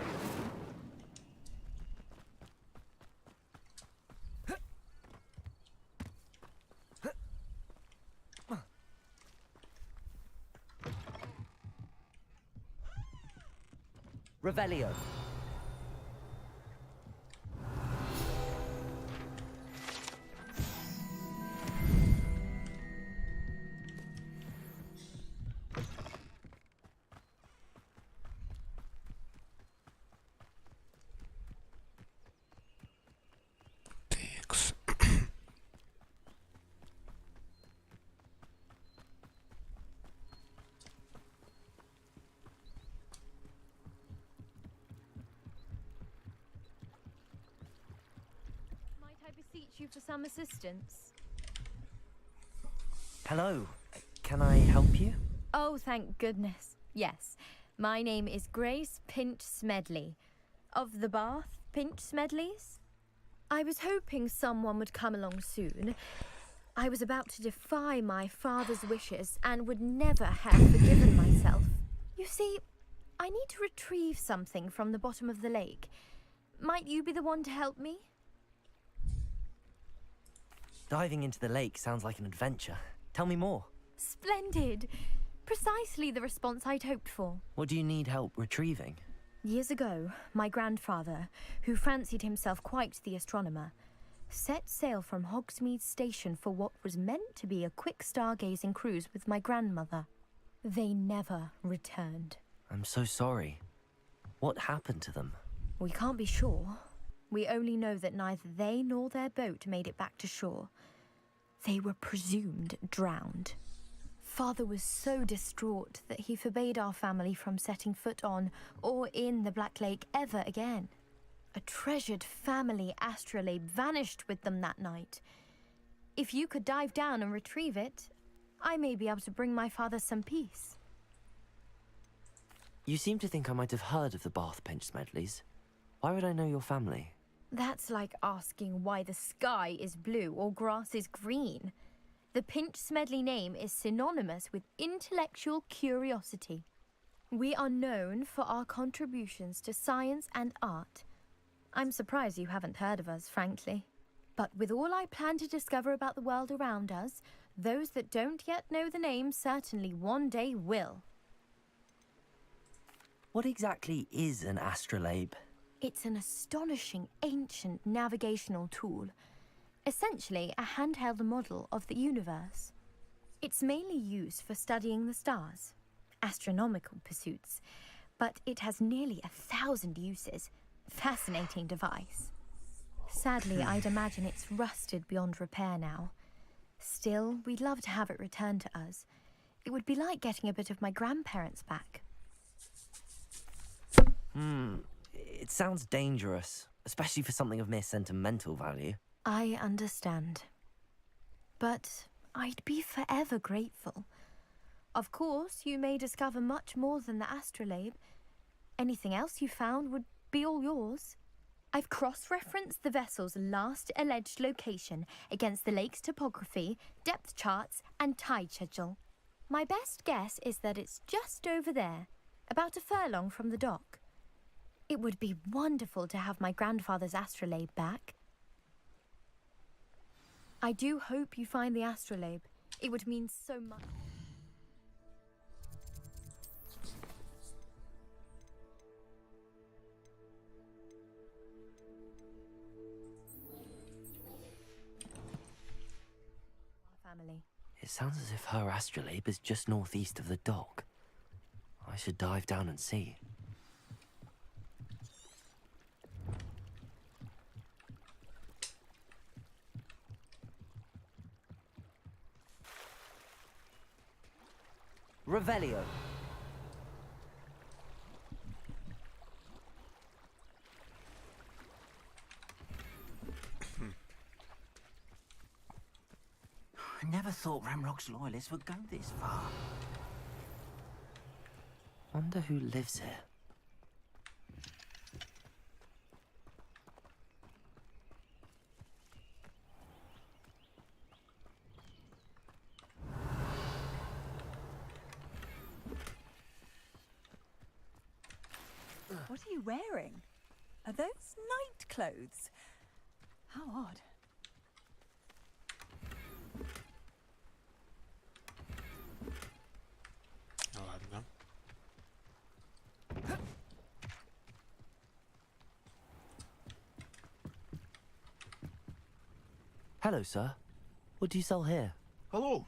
Revelio. Might I beseech you for some assistance? Hello. Can I help you? Oh, thank goodness. Yes. My name is Grace Pinch Smedley. Of the Bath Pinch Smedleys? I was hoping someone would come along soon. I was about to defy my father's wishes and would never have forgiven myself. You see, I need to retrieve something from the bottom of the lake. Might you be the one to help me? Diving into the lake sounds like an adventure. Tell me more. Splendid! Precisely the response I'd hoped for. What do you need help retrieving? Years ago, my grandfather, who fancied himself quite the astronomer, set sail from Hogsmeade Station for what was meant to be a quick stargazing cruise with my grandmother. They never returned. I'm so sorry. What happened to them? We can't be sure. We only know that neither they nor their boat made it back to shore. They were presumed drowned. Father was so distraught that he forbade our family from setting foot on or in the Black Lake ever again. A treasured family astrolabe vanished with them that night. If you could dive down and retrieve it, I may be able to bring my father some peace. You seem to think I might have heard of the Bath Pinch Smedleys. Why would I know your family? That's like asking why the sky is blue or grass is green. The Pinch Smedley name is synonymous with intellectual curiosity. We are known for our contributions to science and art. I'm surprised you haven't heard of us, frankly. But with all I plan to discover about the world around us, those that don't yet know the name certainly one day will. What exactly is an astrolabe? It's an astonishing ancient navigational tool. Essentially a handheld model of the universe. It's mainly used for studying the stars, astronomical pursuits, but it has nearly 1,000 uses. Fascinating device. Sadly, I'd imagine it's rusted beyond repair now. Still, we'd love to have it returned to us. It would be like getting a bit of my grandparents back. It sounds dangerous, especially for something of mere sentimental value. I understand. But I'd be forever grateful. Of course, you may discover much more than the astrolabe. Anything else you found would be all yours. I've cross-referenced the vessel's last alleged location against the lake's topography, depth charts, and tide schedule. My best guess is that it's just over there, about a furlong from the dock. It would be wonderful to have my grandfather's astrolabe back. I do hope you find the astrolabe. It would mean so much. Family. It sounds as if her astrolabe is just northeast of the dock. I should dive down and see. Revelio. I never thought Ramrock's loyalists would go this far. Wonder who lives here. What are you wearing? Are those night clothes? How odd. Ладно. Hello, sir. What do you sell here? Hello,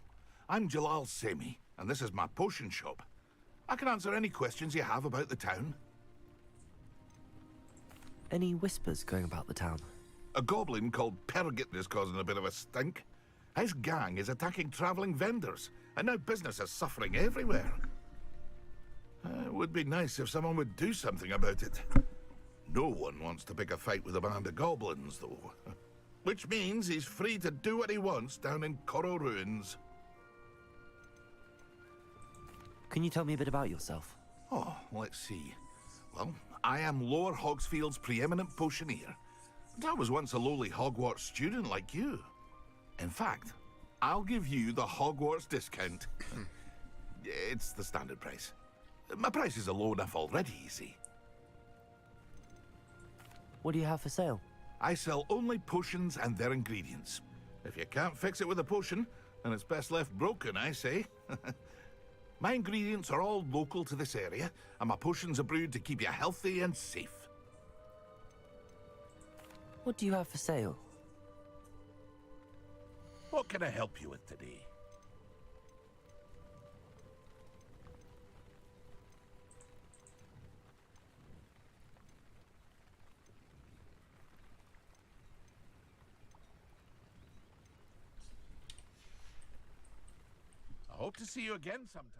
I'm Jalal Semi, and this is my potion shop. I can answer any questions you have about the town. Any whispers going about the town? A goblin called Pergit is causing a bit of a stink. His gang is attacking travelling vendors, and now business is suffering everywhere. It would be nice if someone would do something about it. No one wants to pick a fight with a band of goblins, though. Which means he's free to do what he wants down in Coral Ruins. Can you tell me a bit about yourself? Oh, let's see. Well, I am Lower Hogsfield's preeminent potioneer. And I was once a lowly Hogwarts student like you. In fact, I'll give you the Hogwarts discount. It's the standard price. My prices are low enough already, you see. What do you have for sale? I sell only potions and their ingredients. If you can't fix it with a potion, then it's best left broken, I say. My ingredients are all local to this area, and my potions are brewed to keep you healthy and safe. What do you have for sale? What can I help you with today? I hope to see you again sometime.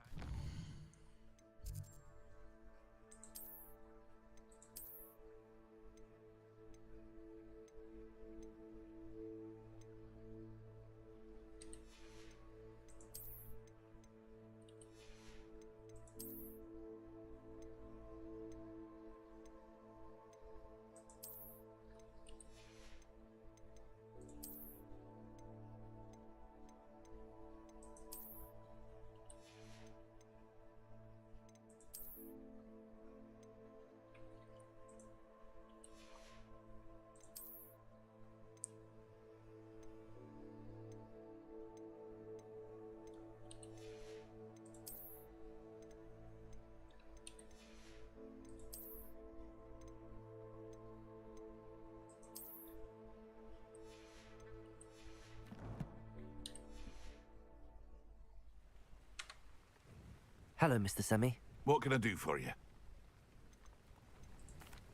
Hello, Mr. Semi. What can I do for you?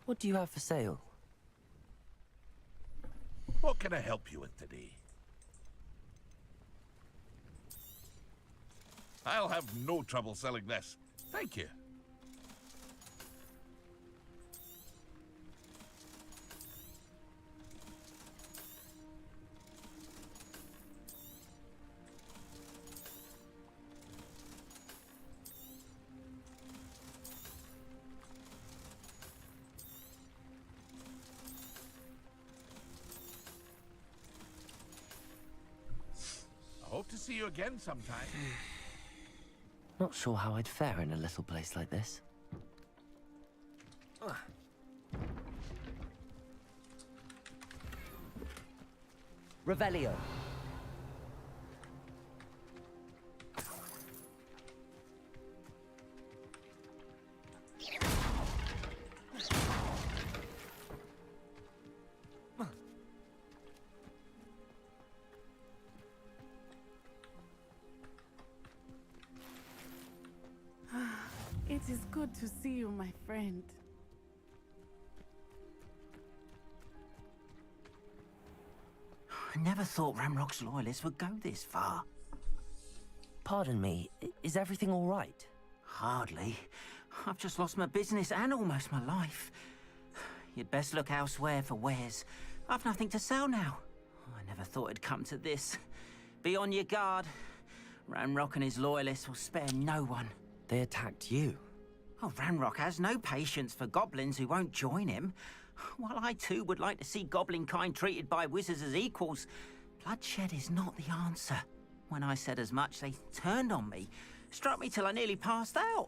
What do you have for sale? What can I help you with today? I'll have no trouble selling this. Thank you. I hope to see you again sometime. Not sure how I'd fare in a little place like this. Revelio. It is good to see you, my friend. I never thought Ramrock's loyalists would go this far. Pardon me, is everything all right? Hardly. I've just lost my business and almost my life. You'd best look elsewhere for wares. I've nothing to sell now. I never thought it'd come to this. Be on your guard. Ramrock and his loyalists will spare no one. They attacked you? Oh, Ramrock has no patience for goblins who won't join him. While I too would like to see goblin kind treated by wizards as equals, bloodshed is not the answer. When I said as much, they turned on me, struck me till I nearly passed out.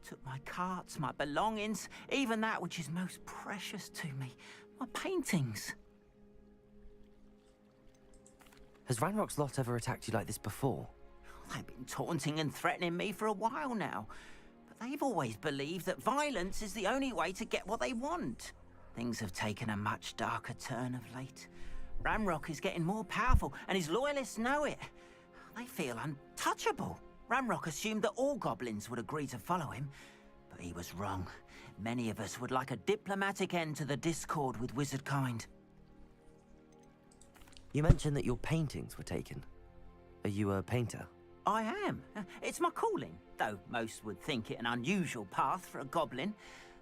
Took my carts, my belongings, even that which is most precious to me, my paintings. Has Ranrock's lot ever attacked you like this before? They've been taunting and threatening me for a while now, but they've always believed that violence is the only way to get what they want. Things have taken a much darker turn of late. Ramrock is getting more powerful, and his loyalists know it. They feel untouchable. Ramrock assumed that all goblins would agree to follow him, but he was wrong. Many of us would like a diplomatic end to the discord with wizard kind. You mentioned that your paintings were taken. Are you a painter? I am. It's my calling, though most would think it an unusual path for a goblin.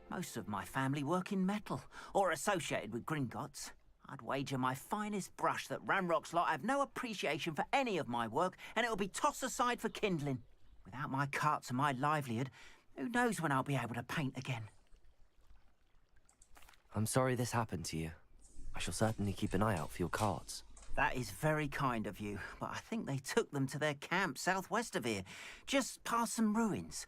Most of my family work in metal, or associated with Gringotts. I'd wager my finest brush that Ramrock's lot have no appreciation for any of my work, and it'll be tossed aside for kindling. Without my carts and my livelihood, who knows when I'll be able to paint again? I'm sorry this happened to you. I shall certainly keep an eye out for your carts. That is very kind of you, but I think they took them to their camp southwest of here, just past some ruins.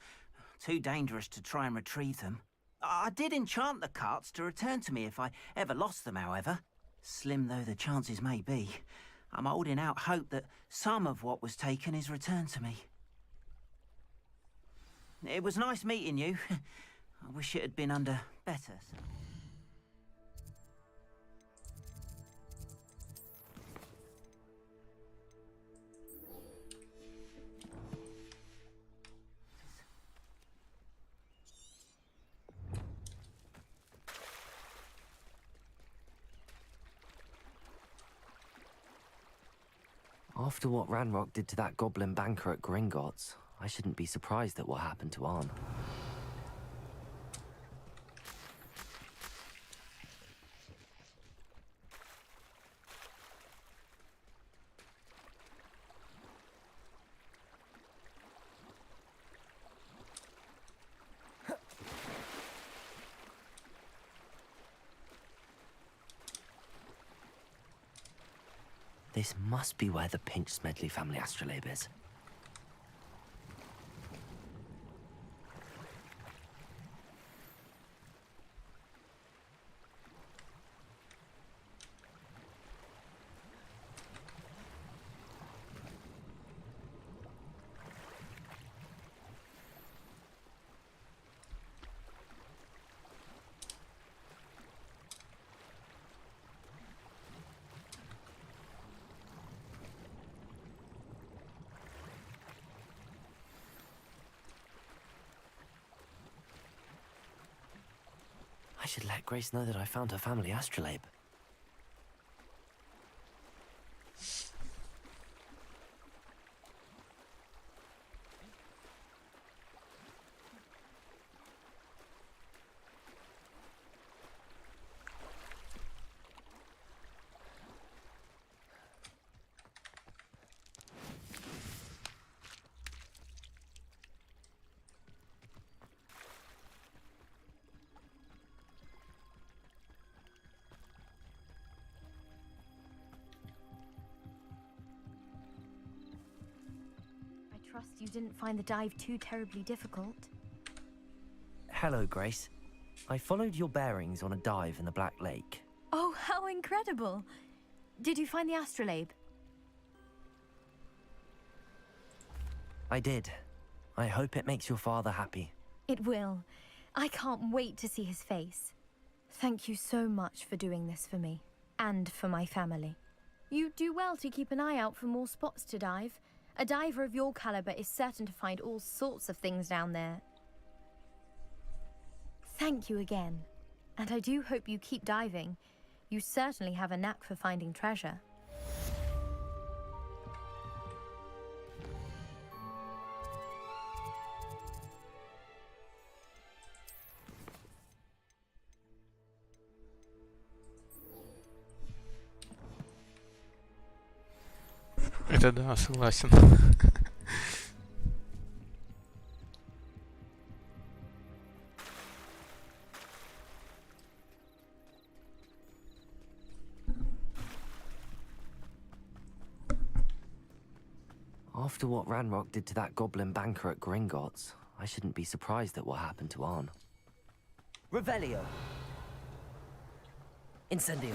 Too dangerous to try and retrieve them. I did enchant the carts to return to me if I ever lost them, however. Slim though the chances may be, I'm holding out hope that some of what was taken is returned to me. It was nice meeting you. I wish it had been under better. After what Ranrock did to that goblin banker at Gringotts, I shouldn't be surprised at what happened to Arn. This must be where the Pinch Smedley family astrolabe is. I should let Grace know that I found her family astrolabe. you didn't find the dive too terribly difficult. Hello, Grace. I followed your bearings on a dive in the Black Lake. Oh, how incredible! Did you find the astrolabe? I did. I hope it makes your father happy. It will. I can't wait to see his face. Thank you so much for doing this for me, and for my family. You do well to keep an eye out for more spots to dive. A diver of your caliber is certain to find all sorts of things down there. Thank you again, and I do hope you keep diving. You certainly have a knack for finding treasure. Это да, согласен. After what Ranrock did to that goblin banker at Gringotts, I shouldn't be surprised at what happened to Arn. Revelio. Incendio.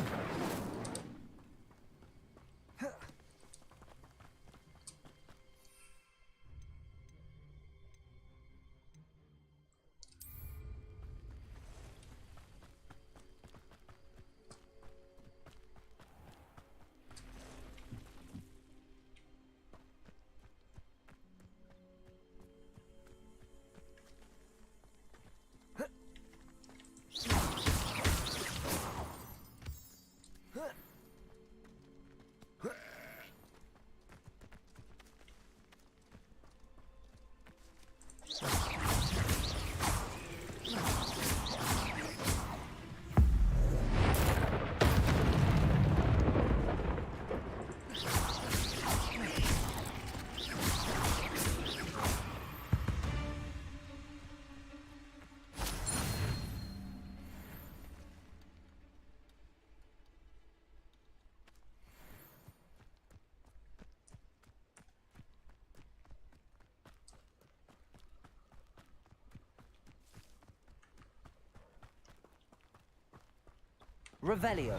Revelio.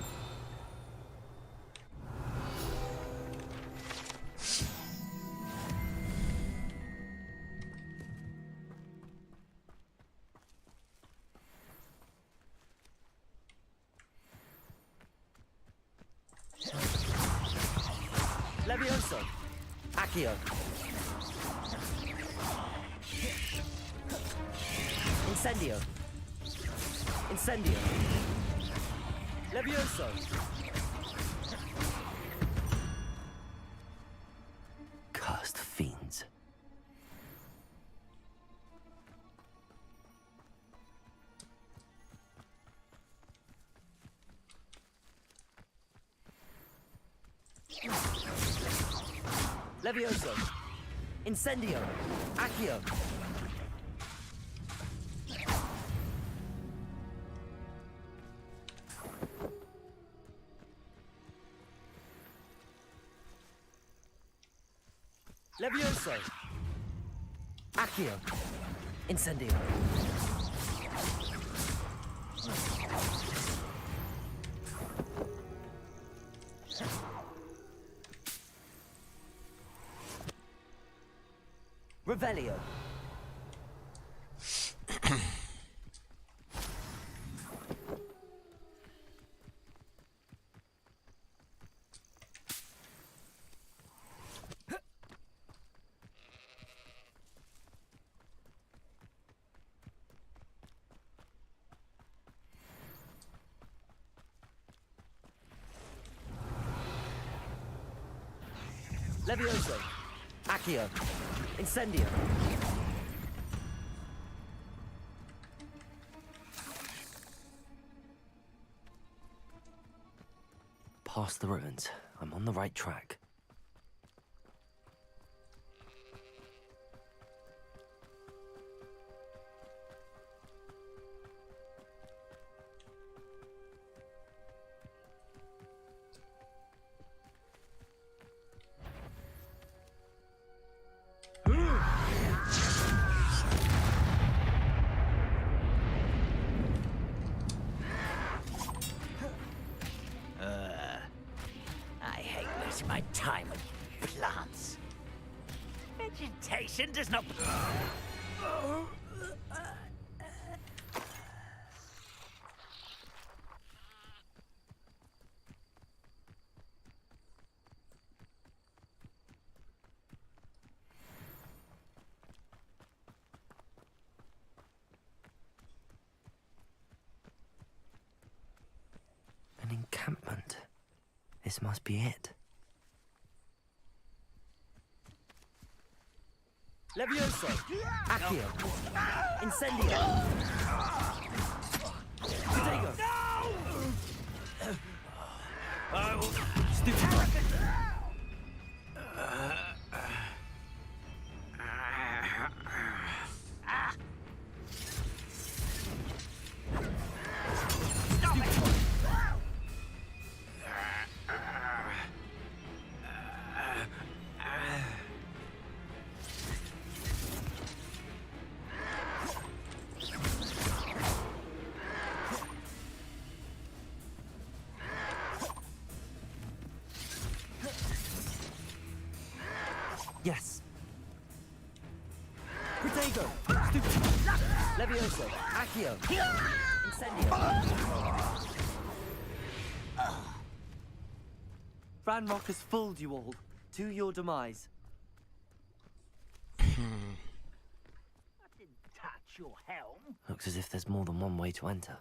Levioso. Accio. Incendio. Incendio. Levioso. Cursed fiends. Levioso. Incendio. Accio. Levioso. Accio. Incendio. Revelio. Levioso. Accio. Incendio. Past the ruins. I'm on the right track. waste my time with plants. Vegetation does not... An encampment. This must be it. Levioso! Accio! Incendio! Protego! Stupid! Yes. Protego! Stupid! Levioso! Accio! Incendio! Ranrock has fooled you all. To your demise. I didn't touch your helm. Looks as if there's more than one way to enter.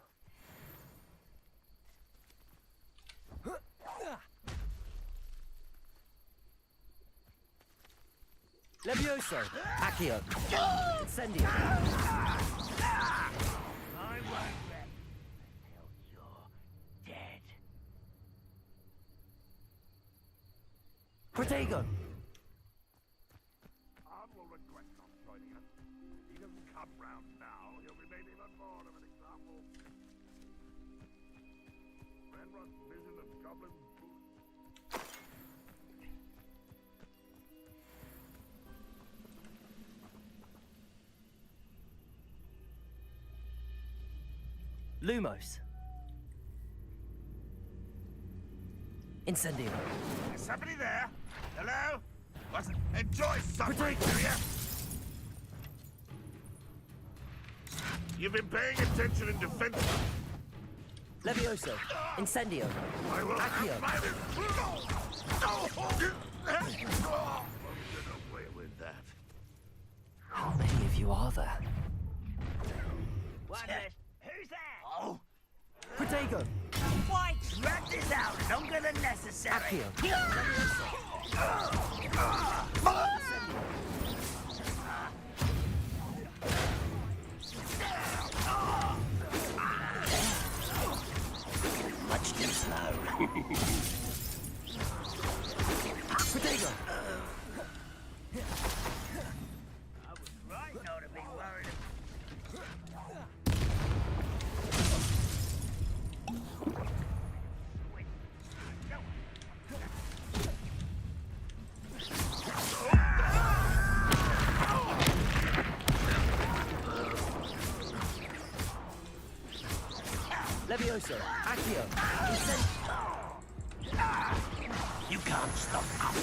Levioso! Accio! Incendio! I won't rest until you're dead. Protego! Arn will regret not joining us. If he doesn't come round now, he'll be made even more of an example. Renrock's vision of goblin food. Lumos! Incendio! Is somebody there? Hello? What? Enjoy suffering, do you? You've been paying attention in defense. Levioso! Incendio! I will Accio! Get away with that. How many of you are there? Who's that? Oh, Protego! why drag this out longer than necessary? Accio! Much too slow. Protego! I was right not to be worried. Levioso! Accio! You can't stop us.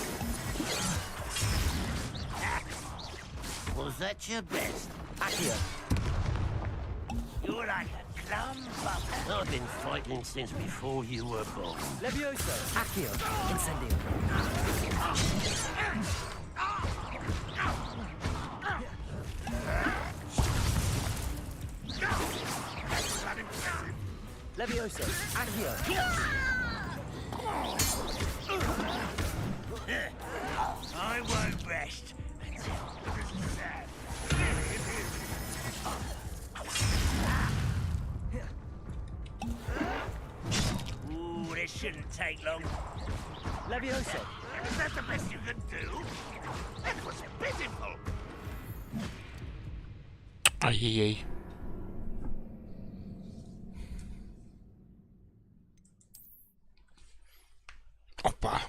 Was that your best? Accio! You're like a clump. I've been fighting since before you were born. Levioso! Accio! Incendio! Levioso! Accio! I won't rest until this is sad. Ooh, this shouldn't take long. Levioso! Is that the best you can do? That was pitiful. Ай-яй-яй. Опа.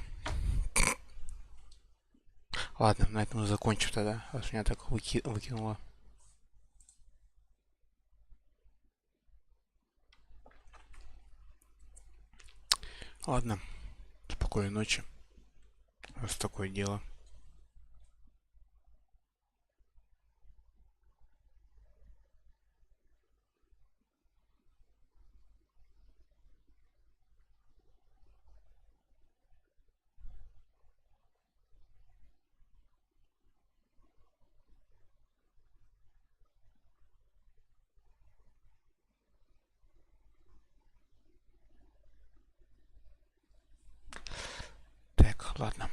Ладно, на этом закончим тогда, раз меня так выкинуло. Ладно, спокойной ночи. Раз такое дело. Так, ладно.